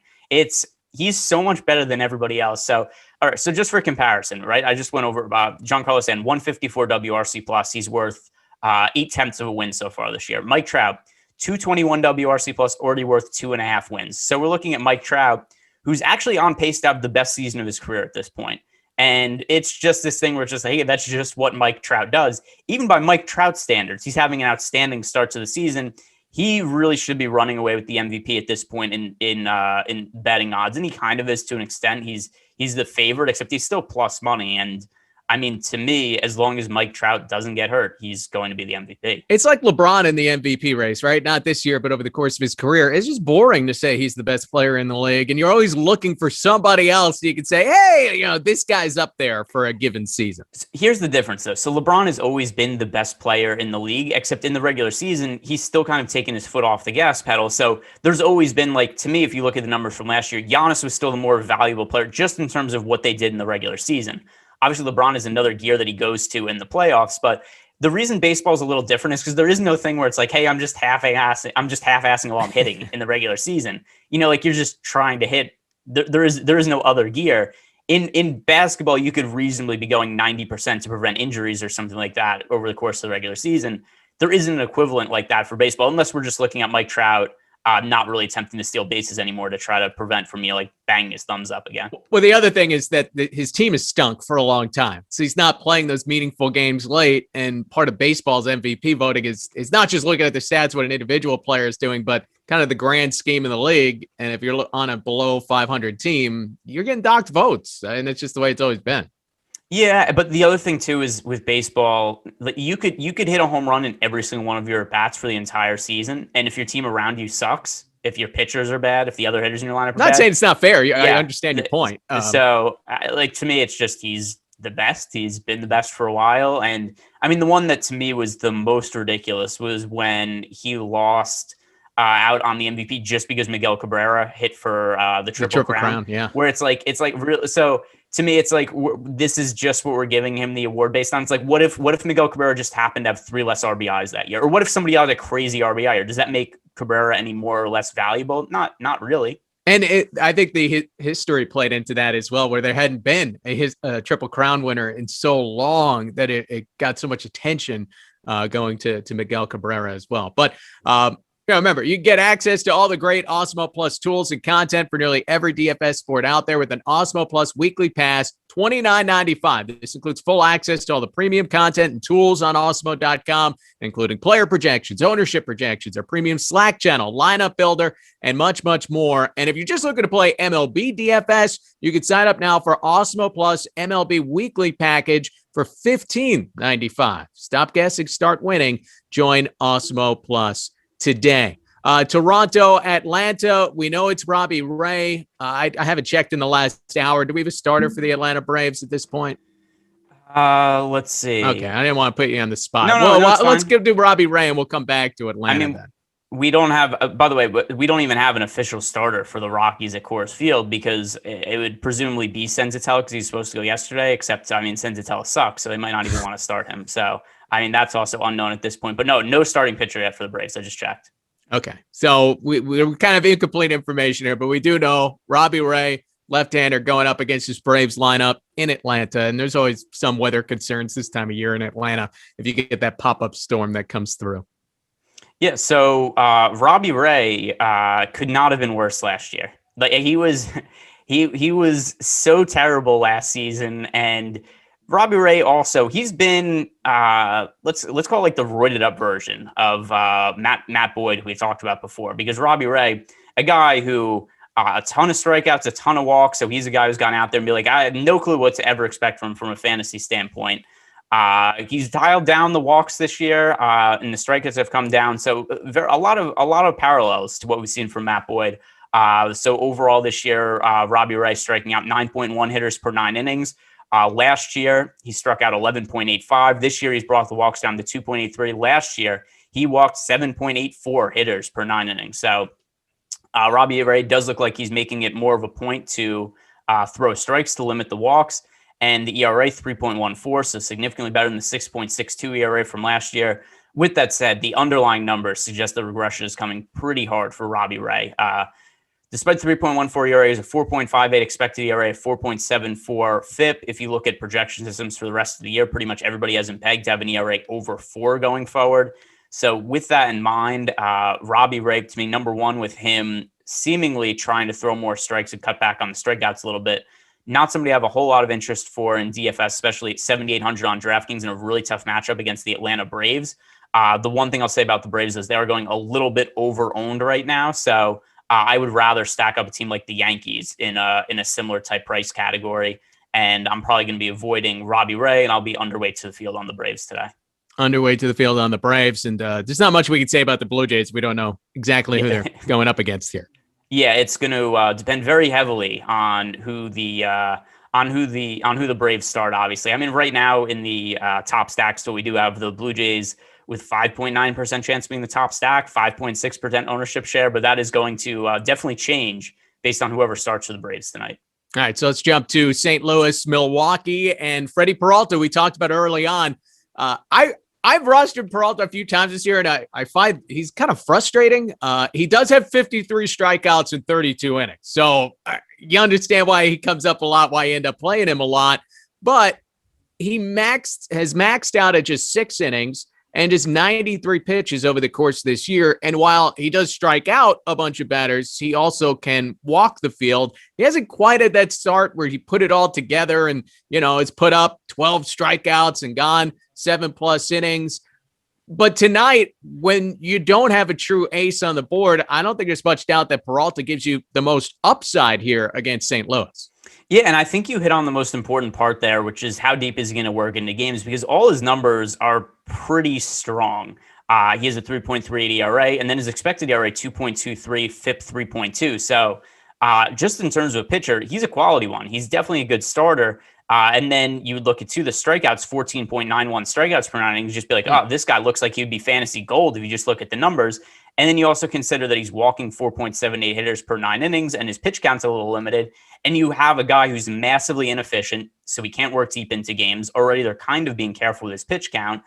He's so much better than everybody else. So, all right. So just for comparison, right? I just went over about Giancarlo Stanton, 154 WRC plus. He's worth 0.8 of a win so far this year. Mike Trout, 221 WRC plus, already worth 2.5 wins. So we're looking at Mike Trout, who's actually on pace to have the best season of his career at this point. And it's just this thing where it's just like, hey, that's just what Mike Trout does. Even by Mike Trout standards, he's having an outstanding start to the season. He really should be running away with the MVP at this point in betting odds, and he kind of is to an extent. He's the favorite, except he's still plus money. And I mean, to me, as long as Mike Trout doesn't get hurt, he's going to be the MVP. It's like LeBron in the MVP race, right? Not this year, but over the course of his career. It's just boring to say he's the best player in the league. And you're always looking for somebody else you can say, hey, this guy's up there for a given season. Here's the difference, though. So LeBron has always been the best player in the league, except in the regular season, he's still kind of taking his foot off the gas pedal. So there's always been, like, to me, if you look at the numbers from last year, Giannis was still the more valuable player just in terms of what they did in the regular season. Obviously, LeBron is another gear that he goes to in the playoffs, but the reason baseball is a little different is because there is no thing where it's like, hey, I'm just half-assing while I'm hitting in the regular season. Like you're just trying to hit. There is no other gear. In basketball, you could reasonably be going 90% to prevent injuries or something like that over the course of the regular season. There isn't an equivalent like that for baseball, unless we're just looking at Mike Trout not really attempting to steal bases anymore to try to prevent from banging his thumbs up again. Well, the other thing is that his team has stunk for a long time, so he's not playing those meaningful games late. And part of baseball's MVP voting is not just looking at the stats, what an individual player is doing, but kind of the grand scheme of the league. And if you're on a below 500 team, you're getting docked votes, and it's just the way it's always been. Yeah, but the other thing too is with baseball, you could hit a home run in every single one of your at-bats for the entire season, and if your team around you sucks, if your pitchers are bad, if the other hitters in your lineup are bad. Not saying it's not fair. I understand your point. So, to me, it's just he's the best. He's been the best for a while, and I mean the one that to me was the most ridiculous was when he lost out on the MVP just because Miguel Cabrera hit for the triple crown. Yeah, where it's like real. So to me, it's like this is just what we're giving him the award based on. It's like what if Miguel Cabrera just happened to have 3 less RBIs that year, or what if somebody had a crazy RBI? Or does that make Cabrera any more or less valuable? Not really. And I think the history played into that as well, where there hadn't been a triple crown winner in so long that it got so much attention going to Miguel Cabrera as well. But remember, you can get access to all the great Awesemo Plus tools and content for nearly every DFS sport out there with an Awesemo Plus weekly pass, $29.95. This includes full access to all the premium content and tools on Awesemo.com, including player projections, ownership projections, our premium Slack channel, lineup builder, and much, much more. And if you're just looking to play MLB DFS, you can sign up now for Awesemo Plus MLB weekly package for $15.95. Stop guessing, start winning. Join Awesemo Plus today. Toronto, Atlanta. We know it's Robbie Ray. I haven't checked in the last hour. Do we have a starter for the Atlanta Braves at this point? Let's see. Okay, I didn't want to put you on the spot. No, let's do Robbie Ray and we'll come back to Atlanta then. We don't have, by the way, we don't even have an official starter for the Rockies at Coors Field because it would presumably be Senzatella because he's supposed to go yesterday, except, Senzatella sucks, so they might not even want to start him. So, that's also unknown at this point. But no starting pitcher yet for the Braves. I just checked. Okay. So we're kind of incomplete information here, but we do know Robbie Ray, left-hander, going up against his Braves lineup in Atlanta. And there's always some weather concerns this time of year in Atlanta if you get that pop-up storm that comes through. Yeah, so Robbie Ray could not have been worse last year. Like he was so terrible last season, and Robbie Ray also, he's been let's call it like the roided up version of Matt Boyd, who we talked about before, because Robbie Ray, a guy who a ton of strikeouts, a ton of walks, so he's a guy who's gone out there and be like, I had no clue what to ever expect from a fantasy standpoint. He's dialed down the walks this year, and the strikeouts have come down. So a lot of parallels to what we've seen from Matt Boyd. So overall this year, Robbie Ray striking out 9.1 hitters per 9 innings. Last year, he struck out 11.85. This year, he's brought the walks down to 2.83. Last year, he walked 7.84 hitters per 9 innings. So Robbie Ray does look like he's making it more of a point to throw strikes to limit the walks. And the ERA 3.14, so significantly better than the 6.62 ERA from last year. With that said, the underlying numbers suggest the regression is coming pretty hard for Robbie Ray. Despite 3.14 ERA, is a 4.58 expected ERA, 4.74 FIP. If you look at projection systems for the rest of the year, pretty much everybody has him pegged to have an ERA over 4 going forward. So with that in mind, Robbie Ray, to me, number one, with him seemingly trying to throw more strikes and cut back on the strikeouts a little bit. Not somebody I have a whole lot of interest for in DFS, especially at 7,800 on DraftKings in a really tough matchup against the Atlanta Braves. The one thing I'll say about the Braves is they are going a little bit over-owned right now. So I would rather stack up a team like the Yankees in a similar type price category. And I'm probably going to be avoiding Robbie Ray, and I'll be underweight to the field on the Braves today. Underweight to the field on the Braves. And there's not much we can say about the Blue Jays. We don't know exactly who they're going up against here. Yeah, it's going to depend very heavily on who the Braves start. Obviously, I mean, right now in the top stacks, so we do have the Blue Jays with 5.9% chance of being the top stack, 5.6% ownership share, but that is going to definitely change based on whoever starts for the Braves tonight. All right, so let's jump to St. Louis, Milwaukee, and Freddie Peralta. We talked about early on. I've rostered Peralta a few times this year, and I find he's kind of frustrating. He does have 53 strikeouts in 32 innings. So you understand why he comes up a lot, why you end up playing him a lot. But he has maxed out at just 6 innings and just 93 pitches over the course of this year. And while he does strike out a bunch of batters, he also can walk the field. He hasn't quite at that start where he put it all together and, it's put up 12 strikeouts and gone 7+ innings. But tonight, when you don't have a true ace on the board, I don't think there's much doubt that Peralta gives you the most upside here against St. Louis. Yeah, and I think you hit on the most important part there, which is how deep is he going to work into games, because all his numbers are pretty strong. He has a 3.38 ERA, and then his expected ERA 2.23, FIP 3.2. So just in terms of a pitcher, he's a quality one. He's definitely a good starter. And then you would look at the strikeouts, 14.91 strikeouts per 9 innings, just be like, oh, this guy looks like he would be fantasy gold if you just look at the numbers. And then you also consider that he's walking 4.78 hitters per 9 innings, and his pitch count's a little limited. And you have a guy who's massively inefficient, so he can't work deep into games. Already they're kind of being careful with his pitch count.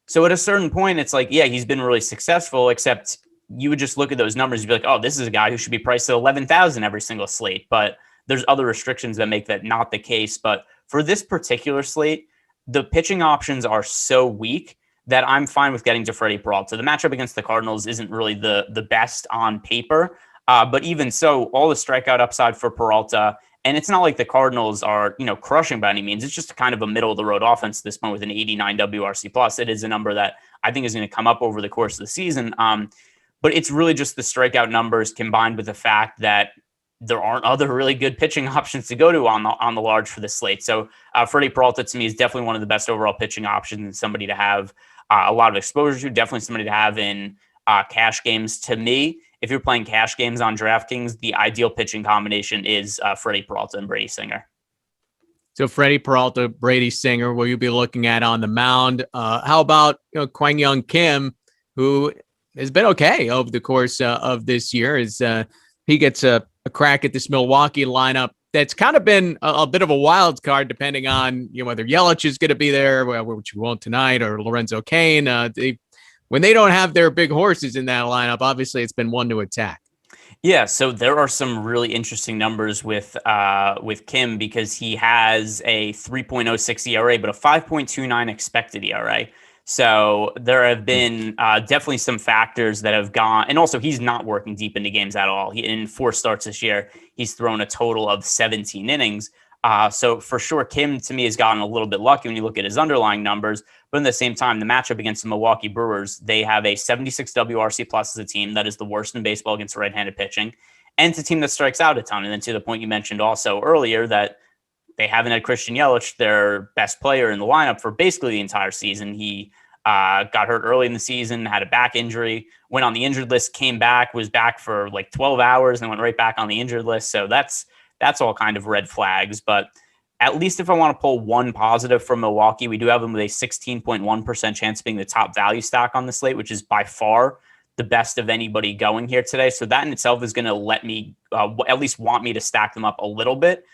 So at a certain point, it's like, yeah, he's been really successful, except you would just look at those numbers and be like, oh, this is a guy who should be priced at 11,000 every single slate. But there's other restrictions that make that not the case. But for this particular slate, the pitching options are so weak that I'm fine with getting to Freddie Peralta. The matchup against the Cardinals isn't really the best on paper, but even so, all the strikeout upside for Peralta, and it's not like the Cardinals are crushing by any means. It's just kind of a middle of the road offense at this point with an 89 WRC plus. It is a number that I think is going to come up over the course of the season. But it's really just the strikeout numbers combined with the fact that there aren't other really good pitching options to go to on the large for the slate. So Freddie Peralta to me is definitely one of the best overall pitching options and somebody to have a lot of exposure to, definitely somebody to have in cash games. To me, if you're playing cash games on DraftKings, the ideal pitching combination is Freddie Peralta and Brady Singer. So Freddie Peralta, Brady Singer, will you be looking at on the mound? How about Kwang Young Kim, who has been okay over the course of this year? He gets a crack at this Milwaukee lineup that's kind of been a bit of a wild card, depending on whether Yelich is going to be there, which we won't tonight, or Lorenzo Cain. When they don't have their big horses in that lineup, obviously it's been one to attack. Yeah, so there are some really interesting numbers with Kim because he has a 3.06 ERA, but a 5.29 expected ERA. So there have been definitely some factors that have gone, and also he's not working deep into games at all. In 4 starts this year, he's thrown a total of 17 innings. So for sure, Kim to me has gotten a little bit lucky when you look at his underlying numbers. But at the same time, the matchup against the Milwaukee Brewers, they have a 76 WRC plus as a team that is the worst in baseball against right-handed pitching. And it's a team that strikes out a ton. And then to the point you mentioned also earlier that they haven't had Christian Yelich, their best player in the lineup, for basically the entire season. He got hurt early in the season, had a back injury, went on the injured list, came back, was back for like 12 hours, and went right back on the injured list. So that's all kind of red flags. But at least if I want to pull one positive from Milwaukee, we do have them with a 16.1% chance of being the top value stock on the slate, which is by far the best of anybody going here today. So that in itself is going to let me at least want me to stack them up a little bit.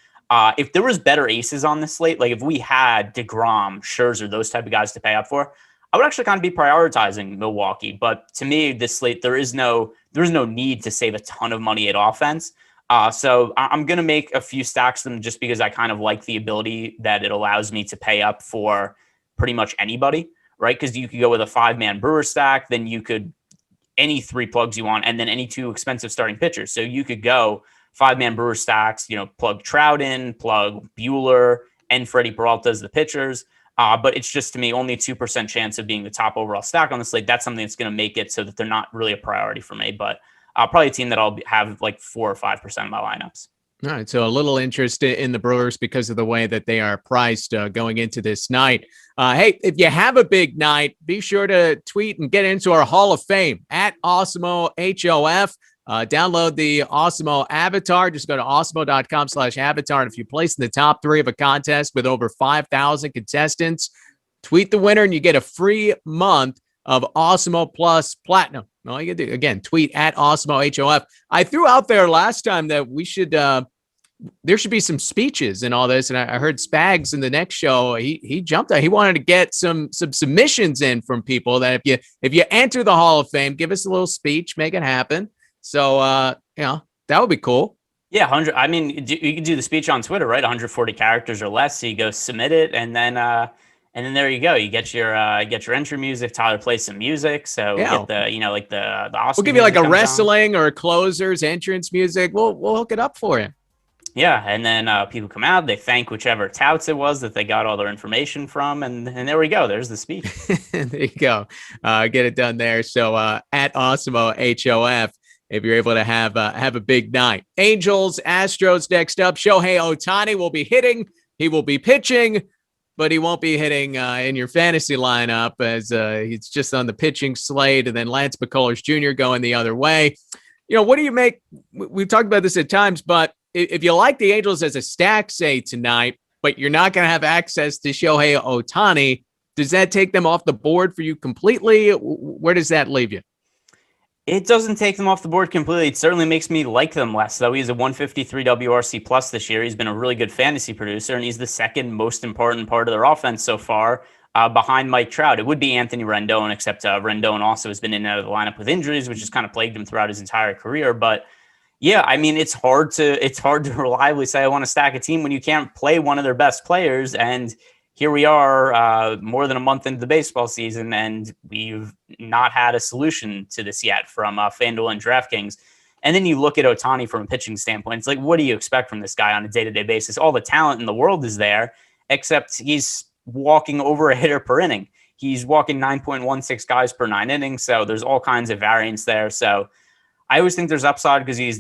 If there was better aces on the slate, like if we had DeGrom, Scherzer, those type of guys to pay up for, I would actually kind of be prioritizing Milwaukee. But to me, this slate, there is no need to save a ton of money at offense. So I'm going to make a few stacks of them just because I kind of like the ability that it allows me to pay up for pretty much anybody, right? Because you could go with a 5-man Brewer stack, then you could any 3 plugs you want, and then any 2 expensive starting pitchers. So you could go 5-man Brewer stacks, plug Trout in, plug Buehler and Freddie Peralta as the pitchers. But it's just, to me, only a 2% chance of being the top overall stack on the slate. That's something that's going to make it so that they're not really a priority for me. But probably a team that I'll have like 4 or 5% of my lineups. All right, so a little interest in the Brewers because of the way that they are priced going into this night. Hey, if you have a big night, be sure to tweet and get into our Hall of Fame at Awesemo HOF. Download the Awesemo avatar. Just go to awesemo.com/avatar. And if you place in the top 3 of a contest with over 5,000 contestants, tweet the winner and you get a free month of Awesemo Plus Platinum. All you can do, again, tweet at Awesemo HOF. I threw out there last time that we should, there should be some speeches and all this. And I heard Spags in the next show, he jumped out. He wanted to get some submissions in from people that if you enter the Hall of Fame, give us a little speech, make it happen. So, that would be cool. Yeah, 100. I mean, you can do the speech on Twitter, right? 140 characters or less. So you go submit it, and then there you go. You get your entry music. Tyler plays some music, so you get the like the Oscar. We'll give you like a wrestling or a closer's entrance music. We'll hook it up for you. Yeah, and then people come out. They thank whichever touts it was that they got all their information from, and there we go. There's the speech. There you go. Get it done there. So at Awesemo HOF. If you're able to have a big night. Angels, Astros next up. Shohei Ohtani will be hitting. He will be pitching, but he won't be hitting in your fantasy lineup as he's just on the pitching slate. And then Lance McCullers Jr. going the other way. What do you make? We've talked about this at times, but if you like the Angels as a stack, say, tonight, but you're not going to have access to Shohei Ohtani, does that take them off the board for you completely? Where does that leave you? It doesn't take them off the board completely. It certainly makes me like them less, though. He's a 153 WRC plus this year. He's been a really good fantasy producer, and he's the second most important part of their offense so far behind Mike Trout. It would be Anthony Rendon, except Rendon also has been in and out of the lineup with injuries, which has kind of plagued him throughout his entire career. But yeah, I mean, it's hard to reliably say I want to stack a team when you can't play one of their best players. And here we are more than a month into the baseball season, and we've not had a solution to this yet from Fanduel and Draftkings. And then you look at Ohtani from a pitching standpoint. It's like, what do you expect from this guy on a day-to-day basis? All the talent in the world is there, except he's walking over a hitter per inning. He's walking 9.16 guys per 9 innings, so there's all kinds of variance there. So I always think there's upside because he's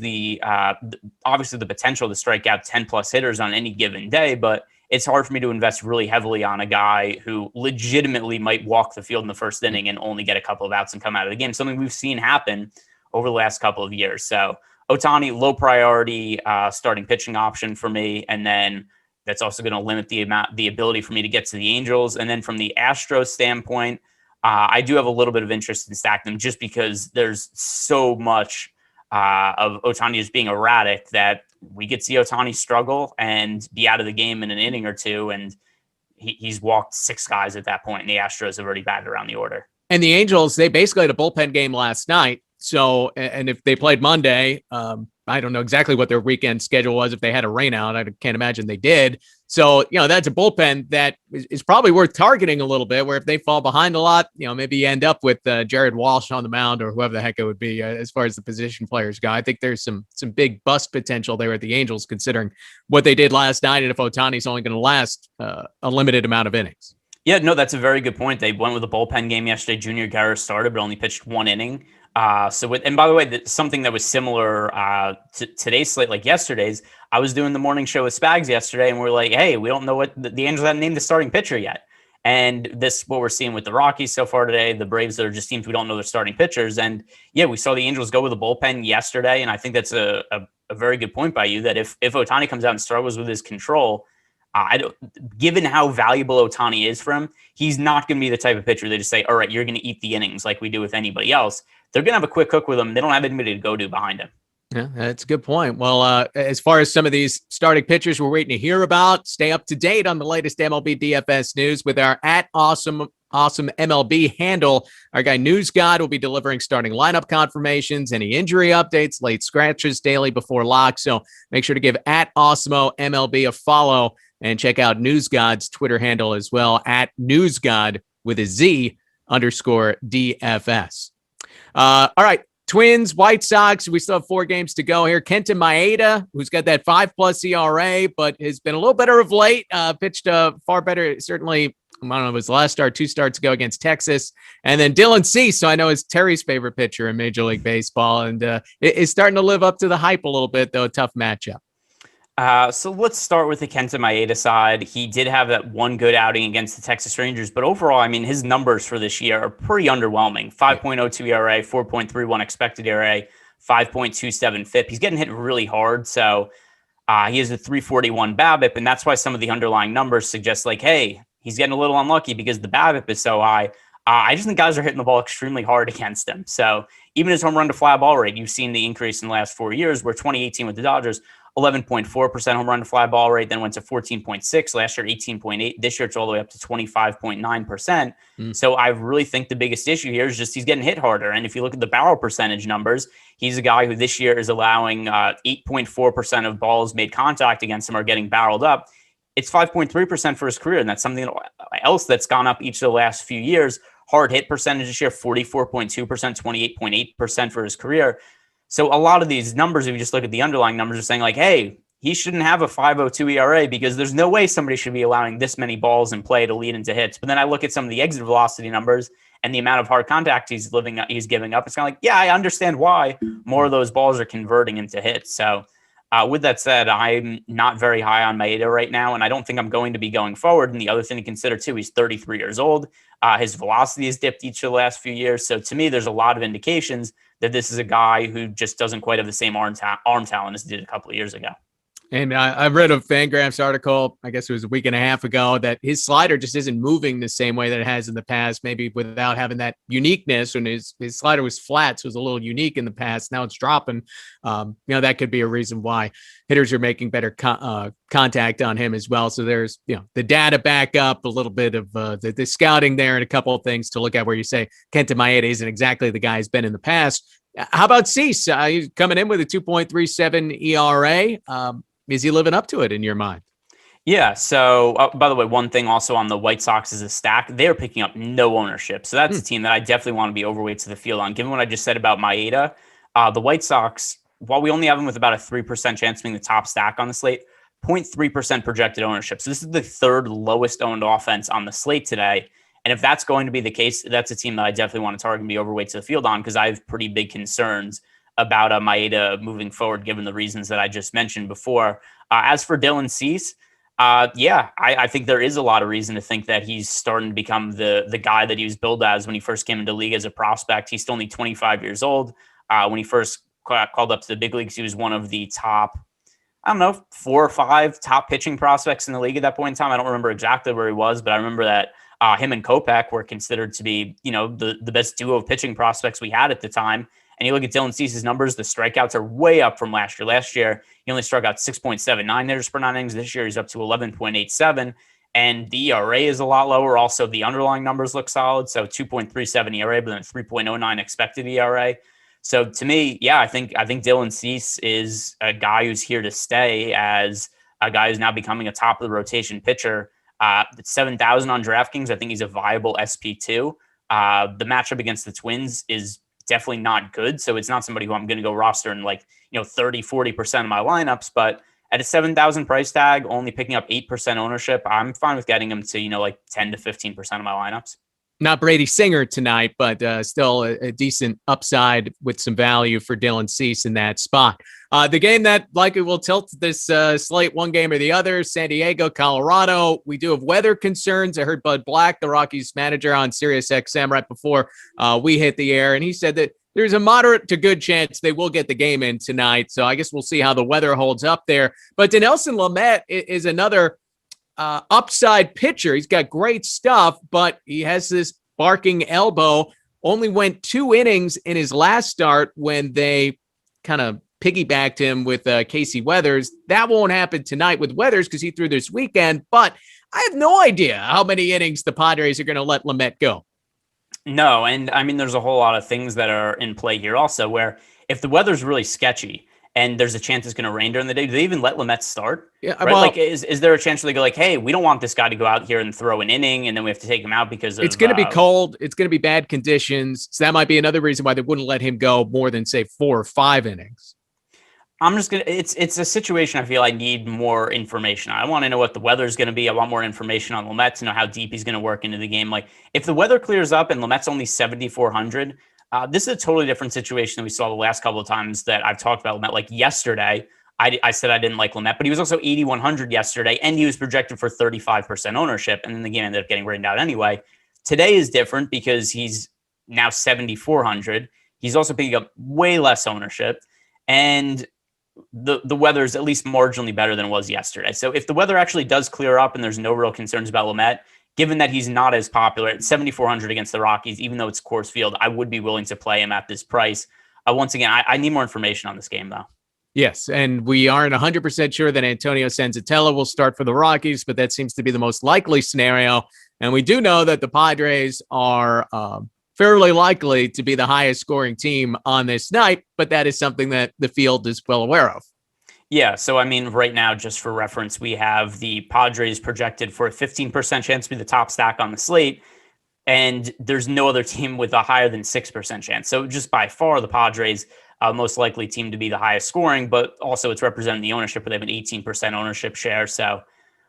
obviously the potential to strike out 10-plus hitters on any given day, but it's hard for me to invest really heavily on a guy who legitimately might walk the field in the first inning and only get a couple of outs and come out of the game, something we've seen happen over the last couple of years. So Ohtani, low priority starting pitching option for me. And then that's also going to limit the ability for me to get to the Angels. And then from the Astros standpoint, I do have a little bit of interest in stacking them just because there's so much of Ohtani just being erratic that we could see Ohtani struggle and be out of the game in an inning or two. And he's walked 6 guys at that point, and the Astros have already batted around the order. And the Angels, they basically had a bullpen game last night. So, and if they played Monday, I don't know exactly what their weekend schedule was. If they had a rain out, I can't imagine they did. So, that's a bullpen that is probably worth targeting a little bit, where if they fall behind a lot, maybe you end up with Jared Walsh on the mound or whoever the heck it would be as far as the position players go. I think there's some big bust potential there at the Angels, considering what they did last night, and if Ohtani's only going to last a limited amount of innings. Yeah, no, that's a very good point. They went with a bullpen game yesterday. Junior Guerra started, but only pitched 1 inning. And by the way, something that was similar to today's slate, like yesterday's, I was doing the morning show with Spags yesterday, and we're like, hey, we don't know what the Angels haven't named the starting pitcher yet. And this, what we're seeing with the Rockies so far today, the Braves, that are just teams we don't know their starting pitchers. And yeah, we saw the Angels go with a bullpen yesterday. And I think that's a very good point by you, that if Ohtani comes out and struggles with his control, given how valuable Ohtani is for him, he's not going to be the type of pitcher they just say, all right, you're going to eat the innings like we do with anybody else. They're going to have a quick hook with him. They don't have anybody to go to behind him. Yeah, that's a good point. Well, as far as some of these starting pitchers we're waiting to hear about, stay up to date on the latest MLB DFS news with our @Awesome MLB handle. Our guy News God will be delivering starting lineup confirmations, any injury updates, late scratches daily before lock. So make sure to give @Awesemo MLB a follow and check out News God's Twitter handle as well, @NewsGod with a Z _DFS. All right. Twins, White Sox. We still have 4 games to go here. Kenta Maeda, who's got that 5+ ERA, but has been a little better of late. Pitched far better, certainly. I don't know, it was the last start, 2 starts ago against Texas. And then Dylan Cease, so I know is Terry's favorite pitcher in Major League Baseball, and is starting to live up to the hype a little bit, though. A tough matchup. So let's start with the Kenta Maeda side. He did have that one good outing against the Texas Rangers, but overall, I mean, his numbers for this year are pretty underwhelming. 5.02 ERA, 4.31 expected ERA, 5.27 FIP. He's getting hit really hard, so he has a 341 BABIP, and that's why some of the underlying numbers suggest, like, hey, he's getting a little unlucky because the BABIP is so high. I just think guys are hitting the ball extremely hard against him. So even his home run to fly ball rate, you've seen the increase in the last 4 years, where 2018 with the Dodgers, 11.4% home run to fly ball rate, then went to 14.6 last year, 18.8. This year, it's all the way up to 25.9%. So I really think the biggest issue here is just he's getting hit harder. And if you look at the barrel percentage numbers, he's a guy who this year is allowing 8.4% of balls made contact against him are getting barreled up. It's 5.3% for his career. And that's something else that's gone up each of the last few years. Hard hit percentage this year, 44.2%, 28.8% for his career. So a lot of these numbers, if you just look at the underlying numbers, are saying like, hey, he shouldn't have a 5.02 ERA because there's no way somebody should be allowing this many balls in play to lead into hits. But then I look at some of the exit velocity numbers and the amount of hard contact he's giving up. It's kind of like, yeah, I understand why more of those balls are converting into hits. So with that said, I'm not very high on Maeda right now, and I don't think I'm going to be going forward. And the other thing to consider, too, he's 33 years old. His velocity has dipped each of the last few years. So to me, there's a lot of indications that this is a guy who just doesn't quite have the same arm talent as he did a couple of years ago. And I read a Fangraphs article, I guess it was a week and a half ago, that his slider just isn't moving the same way that it has in the past, maybe without having that uniqueness. When his slider was flat, so it was a little unique in the past. Now it's dropping. That could be a reason why hitters are making better contact on him as well. So there's, the data back up, a little bit of the scouting there, and a couple of things to look at where you say Kenta Maeda isn't exactly the guy he's been in the past. How about Cease? He's coming in with a 2.37 ERA. Is he living up to it in your mind? Yeah. So, by the way, one thing also on the White Sox is a stack. They're picking up no ownership. So that's a team that I definitely want to be overweight to the field on. Given what I just said about Maeda, the White Sox, while we only have them with about a 3% chance of being the top stack on the slate, 0.3% projected ownership. So this is the third lowest owned offense on the slate today. And if that's going to be the case, that's a team that I definitely want to target and be overweight to the field on, because I have pretty big concerns about Maeda moving forward, given the reasons that I just mentioned before. As for Dylan Cease, I think there is a lot of reason to think that he's starting to become the guy that he was billed as when he first came into the league as a prospect. He's still only 25 years old. When he first called up to the big leagues, he was one of the top, 4 or 5 top pitching prospects in the league at that point in time. I don't remember exactly where he was, but I remember that him and Kopech were considered to be, the best duo of pitching prospects we had at the time. And you look at Dylan Cease's numbers, the strikeouts are way up from last year. Last year, he only struck out 6.79 hitters per 9 innings. This year, he's up to 11.87. And the ERA is a lot lower. Also, the underlying numbers look solid. So 2.37 ERA, but then 3.09 expected ERA. So to me, yeah, I think Dylan Cease is a guy who's here to stay as a guy who's now becoming a top of the rotation pitcher. 7,000 on DraftKings. I think he's a viable SP2. The matchup against the Twins is definitely not good. So it's not somebody who I'm going to go roster in 30, 40% of my lineups. But at a 7,000 price tag, only picking up 8% ownership, I'm fine with getting him to, 10 to 15% of my lineups. Not Brady Singer tonight, but still a decent upside with some value for Dylan Cease in that spot. The game that likely will tilt this slate one game or the other, San Diego, Colorado. We do have weather concerns. I heard Bud Black, the Rockies manager, on SiriusXM right before we hit the air, and he said that there's a moderate to good chance they will get the game in tonight. So I guess we'll see how the weather holds up there. But Dinelson Lamet is another upside pitcher. He's got great stuff, but he has this barking elbow. Only went 2 innings in his last start when they kind of piggybacked him with Casey Weathers. That won't happen tonight with Weathers because he threw this weekend, but I have no idea how many innings the Padres are going to let Lamet go. No, and I mean, there's a whole lot of things that are in play here also, where if the weather's really sketchy and there's a chance it's going to rain during the day, do they even let Lamet start? Yeah, right? well, Is there a chance they go hey, we don't want this guy to go out here and throw an inning, and then we have to take him out because it's going to be cold. It's going to be bad conditions. So that might be another reason why they wouldn't let him go more than, say, 4 or 5 innings. I'm just going to, it's a situation I feel I need more information. I want to know what the weather is going to be. I want more information on Lamet to know how deep he's going to work into the game. If the weather clears up and Lamet's only 7,400, this is a totally different situation than we saw the last couple of times that I've talked about Lamet. Yesterday, I said I didn't like Lamet, but he was also 8,100 yesterday, and he was projected for 35% ownership, and then the game ended up getting rained out anyway. Today is different because he's now 7,400. He's also picking up way less ownership, and the weather is at least marginally better than it was yesterday. So if the weather actually does clear up and there's no real concerns about Lamet, given that he's not as popular at 7,400 against the Rockies, even though it's Coors Field, I would be willing to play him at this price. Once again, I need more information on this game, though. Yes, and we aren't 100% sure that Antonio Senzatella will start for the Rockies, but that seems to be the most likely scenario. And we do know that the Padres are fairly likely to be the highest scoring team on this night, but that is something that the field is well aware of. Yeah, so I mean, right now, just for reference, we have the Padres projected for a 15% chance to be the top stack on the slate, and there's no other team with a higher than 6% chance. So just by far, the Padres most likely team to be the highest scoring, but also it's representing the ownership where they have an 18% ownership share. So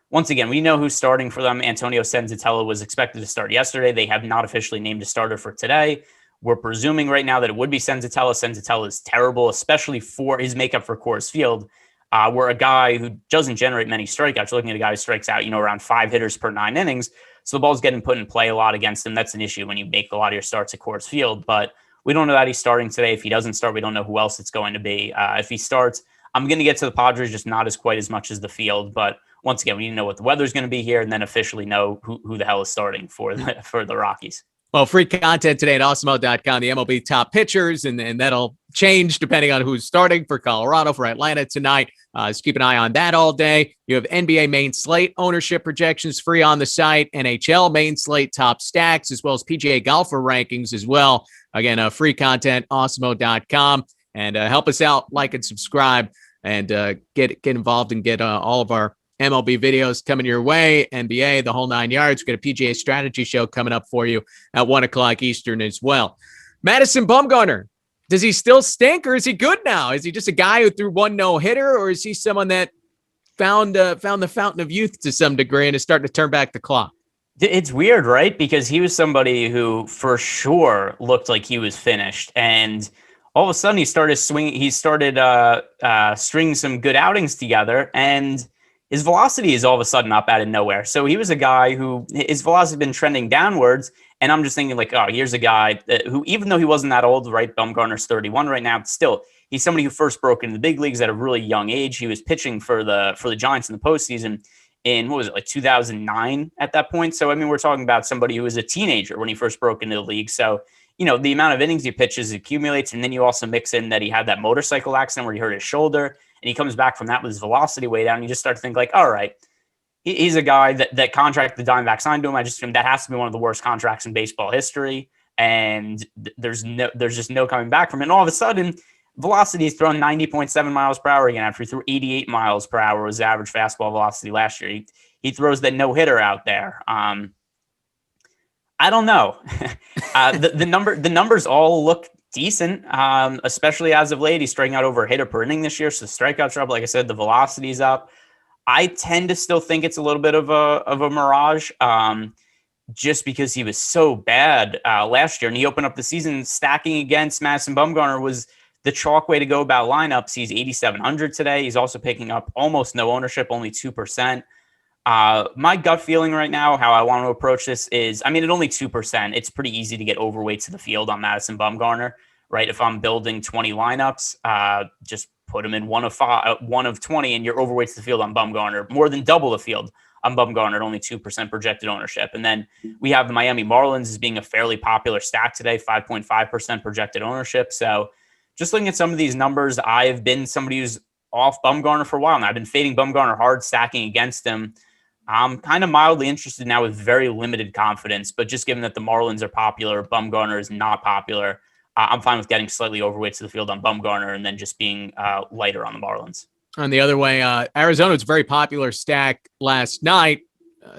once again, we know who's starting for them. Antonio Senzatella was expected to start yesterday. They have not officially named a starter for today. We're presuming right now that it would be Senzatella. Senzatella is terrible, especially for his makeup for Coors Field. We're a guy who doesn't generate many strikeouts. You're looking at a guy who strikes out, around 5 hitters per 9 innings. So the ball's getting put in play a lot against him. That's an issue when you make a lot of your starts at Coors Field. But we don't know that he's starting today. If he doesn't start, we don't know who else it's going to be. If he starts, I'm going to get to the Padres, just not quite as much as the field. But once again, we need to know what the weather's going to be here and then officially know who the hell is starting for the Rockies. Well, free content today at Awesemo.com, the MLB top pitchers, and that'll change depending on who's starting for Colorado, for Atlanta tonight. So keep an eye on that all day. You have NBA main slate ownership projections free on the site, NHL main slate top stacks, as well as PGA golfer rankings as well. Again, free content, Awesemo.com, and help us out, like and subscribe, and get involved and get all of our MLB videos coming your way, NBA, the whole 9 yards. We've got a PGA strategy show coming up for you at 1 o'clock Eastern as well. Madison Bumgarner, does he still stink or is he good now? Is he just a guy who threw 1 no-hitter, or is he someone that found the fountain of youth to some degree and is starting to turn back the clock? It's weird, right? Because he was somebody who for sure looked like he was finished, and all of a sudden he started swinging. He started stringing some good outings together, and his velocity is all of a sudden up out of nowhere. So he was a guy who his velocity has been trending downwards. And I'm just thinking here's a guy who, even though he wasn't that old, right? Bumgarner's 31 right now, but still, he's somebody who first broke into the big leagues at a really young age. He was pitching for the Giants in the postseason in, 2009 at that point. So, I mean, we're talking about somebody who was a teenager when he first broke into the league. So, the amount of innings he pitches accumulates. And then you also mix in that he had that motorcycle accident where he hurt his shoulder. And he comes back from that with his velocity way down. And you just start to think all right, he's a guy that contract the Diamondbacks signed to him. I just assume that has to be one of the worst contracts in baseball history. and there's just no coming back from it. And all of a sudden, velocity is thrown 90.7 miles per hour again after he threw 88 miles per hour was the average fastball velocity last year. He throws that no-hitter out there. I don't know. The numbers all look decent, especially as of late. He's striking out over a hitter per inning this year, so strikeouts are up. Like I said, the velocity's up. I tend to still think it's a little bit of a mirage, just because he was so bad last year, and he opened up the season stacking against Madison Bumgarner was the chalk way to go about lineups. He's 8,700 today. He's also picking up almost no ownership, only 2%. My gut feeling right now, how I want to approach this is, at only 2%, it's pretty easy to get overweight to the field on Madison Bumgarner, right? If I'm building 20 lineups, just put them in one of 20, and you're overweight to the field on Bumgarner, more than double the field on Bumgarner at only 2% projected ownership. And then we have the Miami Marlins as being a fairly popular stack today, 5.5% projected ownership. So just looking at some of these numbers, I have been somebody who's off Bumgarner for a while now. I've been fading Bumgarner hard, stacking against him. I'm kind of mildly interested now with very limited confidence, but just given that the Marlins are popular, Bumgarner is not popular, I'm fine with getting slightly overweight to the field on Bumgarner and then just being lighter on the Marlins. On the other way, Arizona was a very popular stack last night.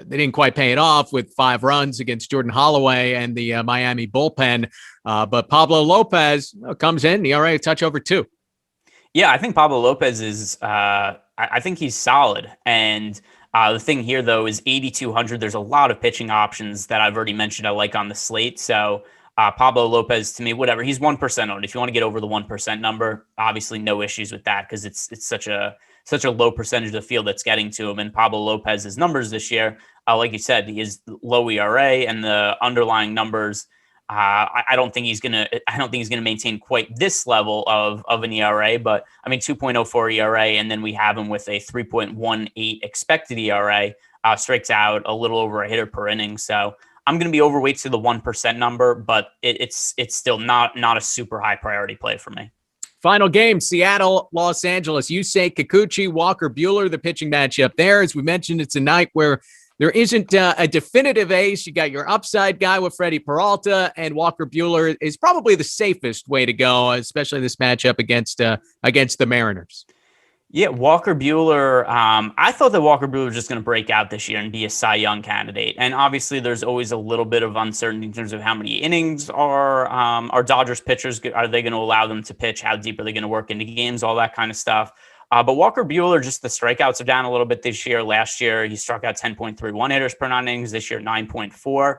They didn't quite pay it off with 5 runs against Jordan Holloway and the Miami bullpen. But Pablo Lopez comes in, ERA a touch over 2. Yeah, I think Pablo Lopez is, I think he's solid. And the thing here, though, is 8,200. There's a lot of pitching options that I've already mentioned I like on the slate. So Pablo Lopez, to me, whatever, he's 1% owned. If you want to get over the 1% number, obviously no issues with that because it's such a low percentage of the field that's getting to him. And Pablo Lopez's numbers this year, like you said, he is low ERA, and the underlying numbers, I don't think he's gonna maintain quite this level of an ERA. But 2.04 ERA, and then we have him with a 3.18 expected ERA, strikes out a little over a hitter per inning. So I'm going to be overweight to the 1% number, but it's still not a super high priority play for me. Final game, Seattle, Los Angeles. Yusei Kikuchi, Walker Buehler, the pitching matchup there. As we mentioned, it's a night where there isn't a definitive ace. You got your upside guy with Freddie Peralta, and Walker Buehler is probably the safest way to go, especially this matchup against the Mariners. Yeah, Walker Buehler. I thought that Walker Buehler was just going to break out this year and be a Cy Young candidate. And obviously, there's always a little bit of uncertainty in terms of how many innings are Dodgers pitchers. Are they going to allow them to pitch? How deep are they going to work into games? All that kind of stuff. But Walker Buehler, just the strikeouts are down a little bit this year. Last year, he struck out 10.31 hitters per 9 innings. This year, 9.4.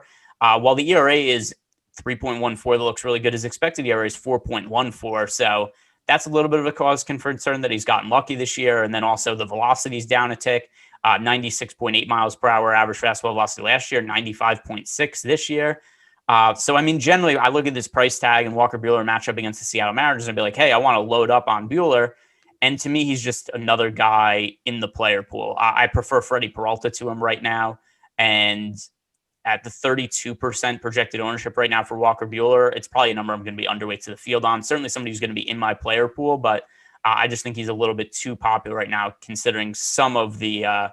While the ERA is 3.14, that looks really good. His expected ERA is 4.14. So that's a little bit of a cause for concern that he's gotten lucky this year. And then also the velocity is down a tick, 96.8 miles per hour average fastball velocity last year, 95.6 this year. Generally, I look at this price tag and Walker Buehler matchup against the Seattle Mariners and be like, hey, I want to load up on Buehler. And to me, he's just another guy in the player pool. I prefer Freddie Peralta to him right now. And at the 32% projected ownership right now for Walker Buehler, it's probably a number I'm going to be underweight to the field on. Certainly somebody who's going to be in my player pool, but I just think he's a little bit too popular right now, considering some of the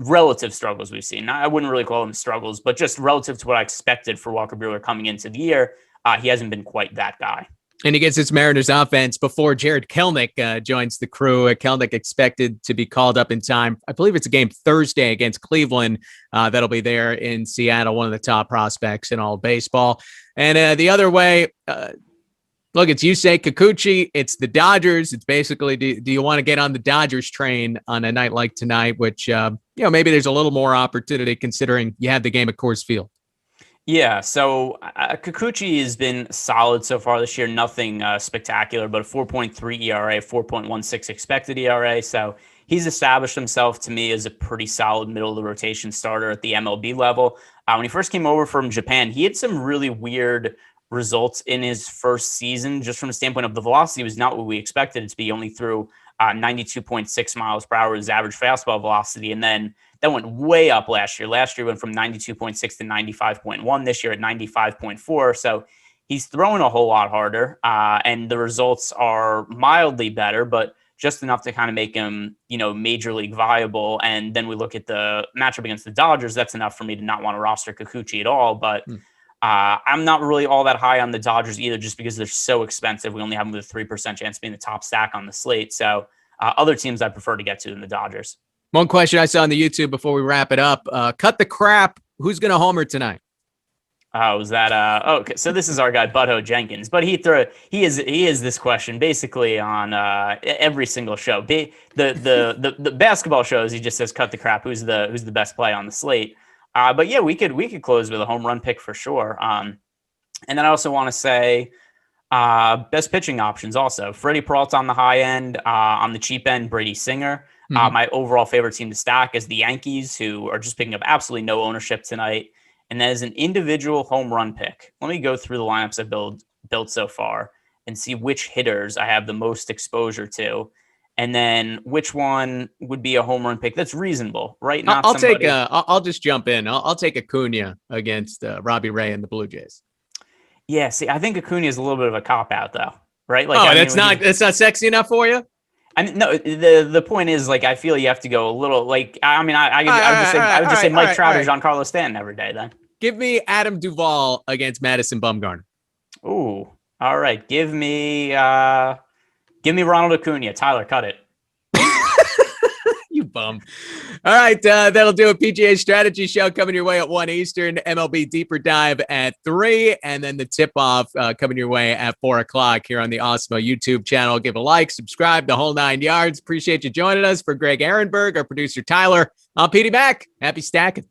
relative struggles we've seen. Now, I wouldn't really call them struggles, but just relative to what I expected for Walker Buehler coming into the year, he hasn't been quite that guy. And he gets his Mariners offense before Jared Kelenic joins the crew. Kelenic expected to be called up in time. I believe it's a game Thursday against Cleveland. That'll be there in Seattle, one of the top prospects in all of baseball. And the other way, look, it's Yusei Kikuchi. It's the Dodgers. It's basically, do you want to get on the Dodgers train on a night like tonight, which, maybe there's a little more opportunity considering you had the game at Coors Field. Yeah, so Kikuchi has been solid so far this year. Nothing spectacular, but a 4.3 ERA, 4.16 expected ERA. So he's established himself to me as a pretty solid middle of the rotation starter at the MLB level. When he first came over from Japan, he had some really weird results in his first season, just from the standpoint of the velocity was not what we expected it to be. Only threw 92.6 miles per hour his average fastball velocity, and then that went way up last year. Last year went from 92.6 to 95.1. This year at 95.4. So he's throwing a whole lot harder, and the results are mildly better, but just enough to kind of make him, major league viable. And then we look at the matchup against the Dodgers. That's enough for me to not want to roster Kikuchi at all. But I'm not really all that high on the Dodgers either, just because they're so expensive. We only have them with a 3% chance of being the top stack on the slate. So other teams I prefer to get to than the Dodgers. One question I saw on the YouTube before we wrap it up, cut the crap. Who's going to homer tonight? Was that okay? So this is our guy Butthole Jenkins, but he is this question basically on every single show. The basketball shows he just says cut the crap. Who's the best play on the slate? But yeah, we could close with a home run pick for sure. And then I also want to say best pitching options also. Freddie Peralta on the high end, on the cheap end, Brady Singer. My overall favorite team to stack is the Yankees, who are just picking up absolutely no ownership tonight. And that is an individual home run pick. Let me go through the lineups I've built so far and see which hitters I have the most exposure to, and then which one would be a home run pick that's reasonable, right? I'll just jump in. I'll take Acuna against Robbie Ray and the Blue Jays. Yeah, see, I think Acuna is a little bit of a cop out, though, right? That's not sexy enough for you. I mean, no. The point is, I feel you have to go a little. I would just say Mike Trout or Giancarlo Stanton every day. Then give me Adam Duvall against Madison Bumgarner. Ooh, all right. Give me Ronald Acuna. Tyler, cut it. You bum. All right, that'll do a PGA strategy show coming your way at 1 Eastern, MLB Deeper Dive at 3, and then the tip-off coming your way at 4 o'clock here on the Awesemo YouTube channel. Give a like, subscribe, the whole 9 yards. Appreciate you joining us. For Greg Ehrenberg, our producer Tyler, I'm PeteyMac. Happy stacking.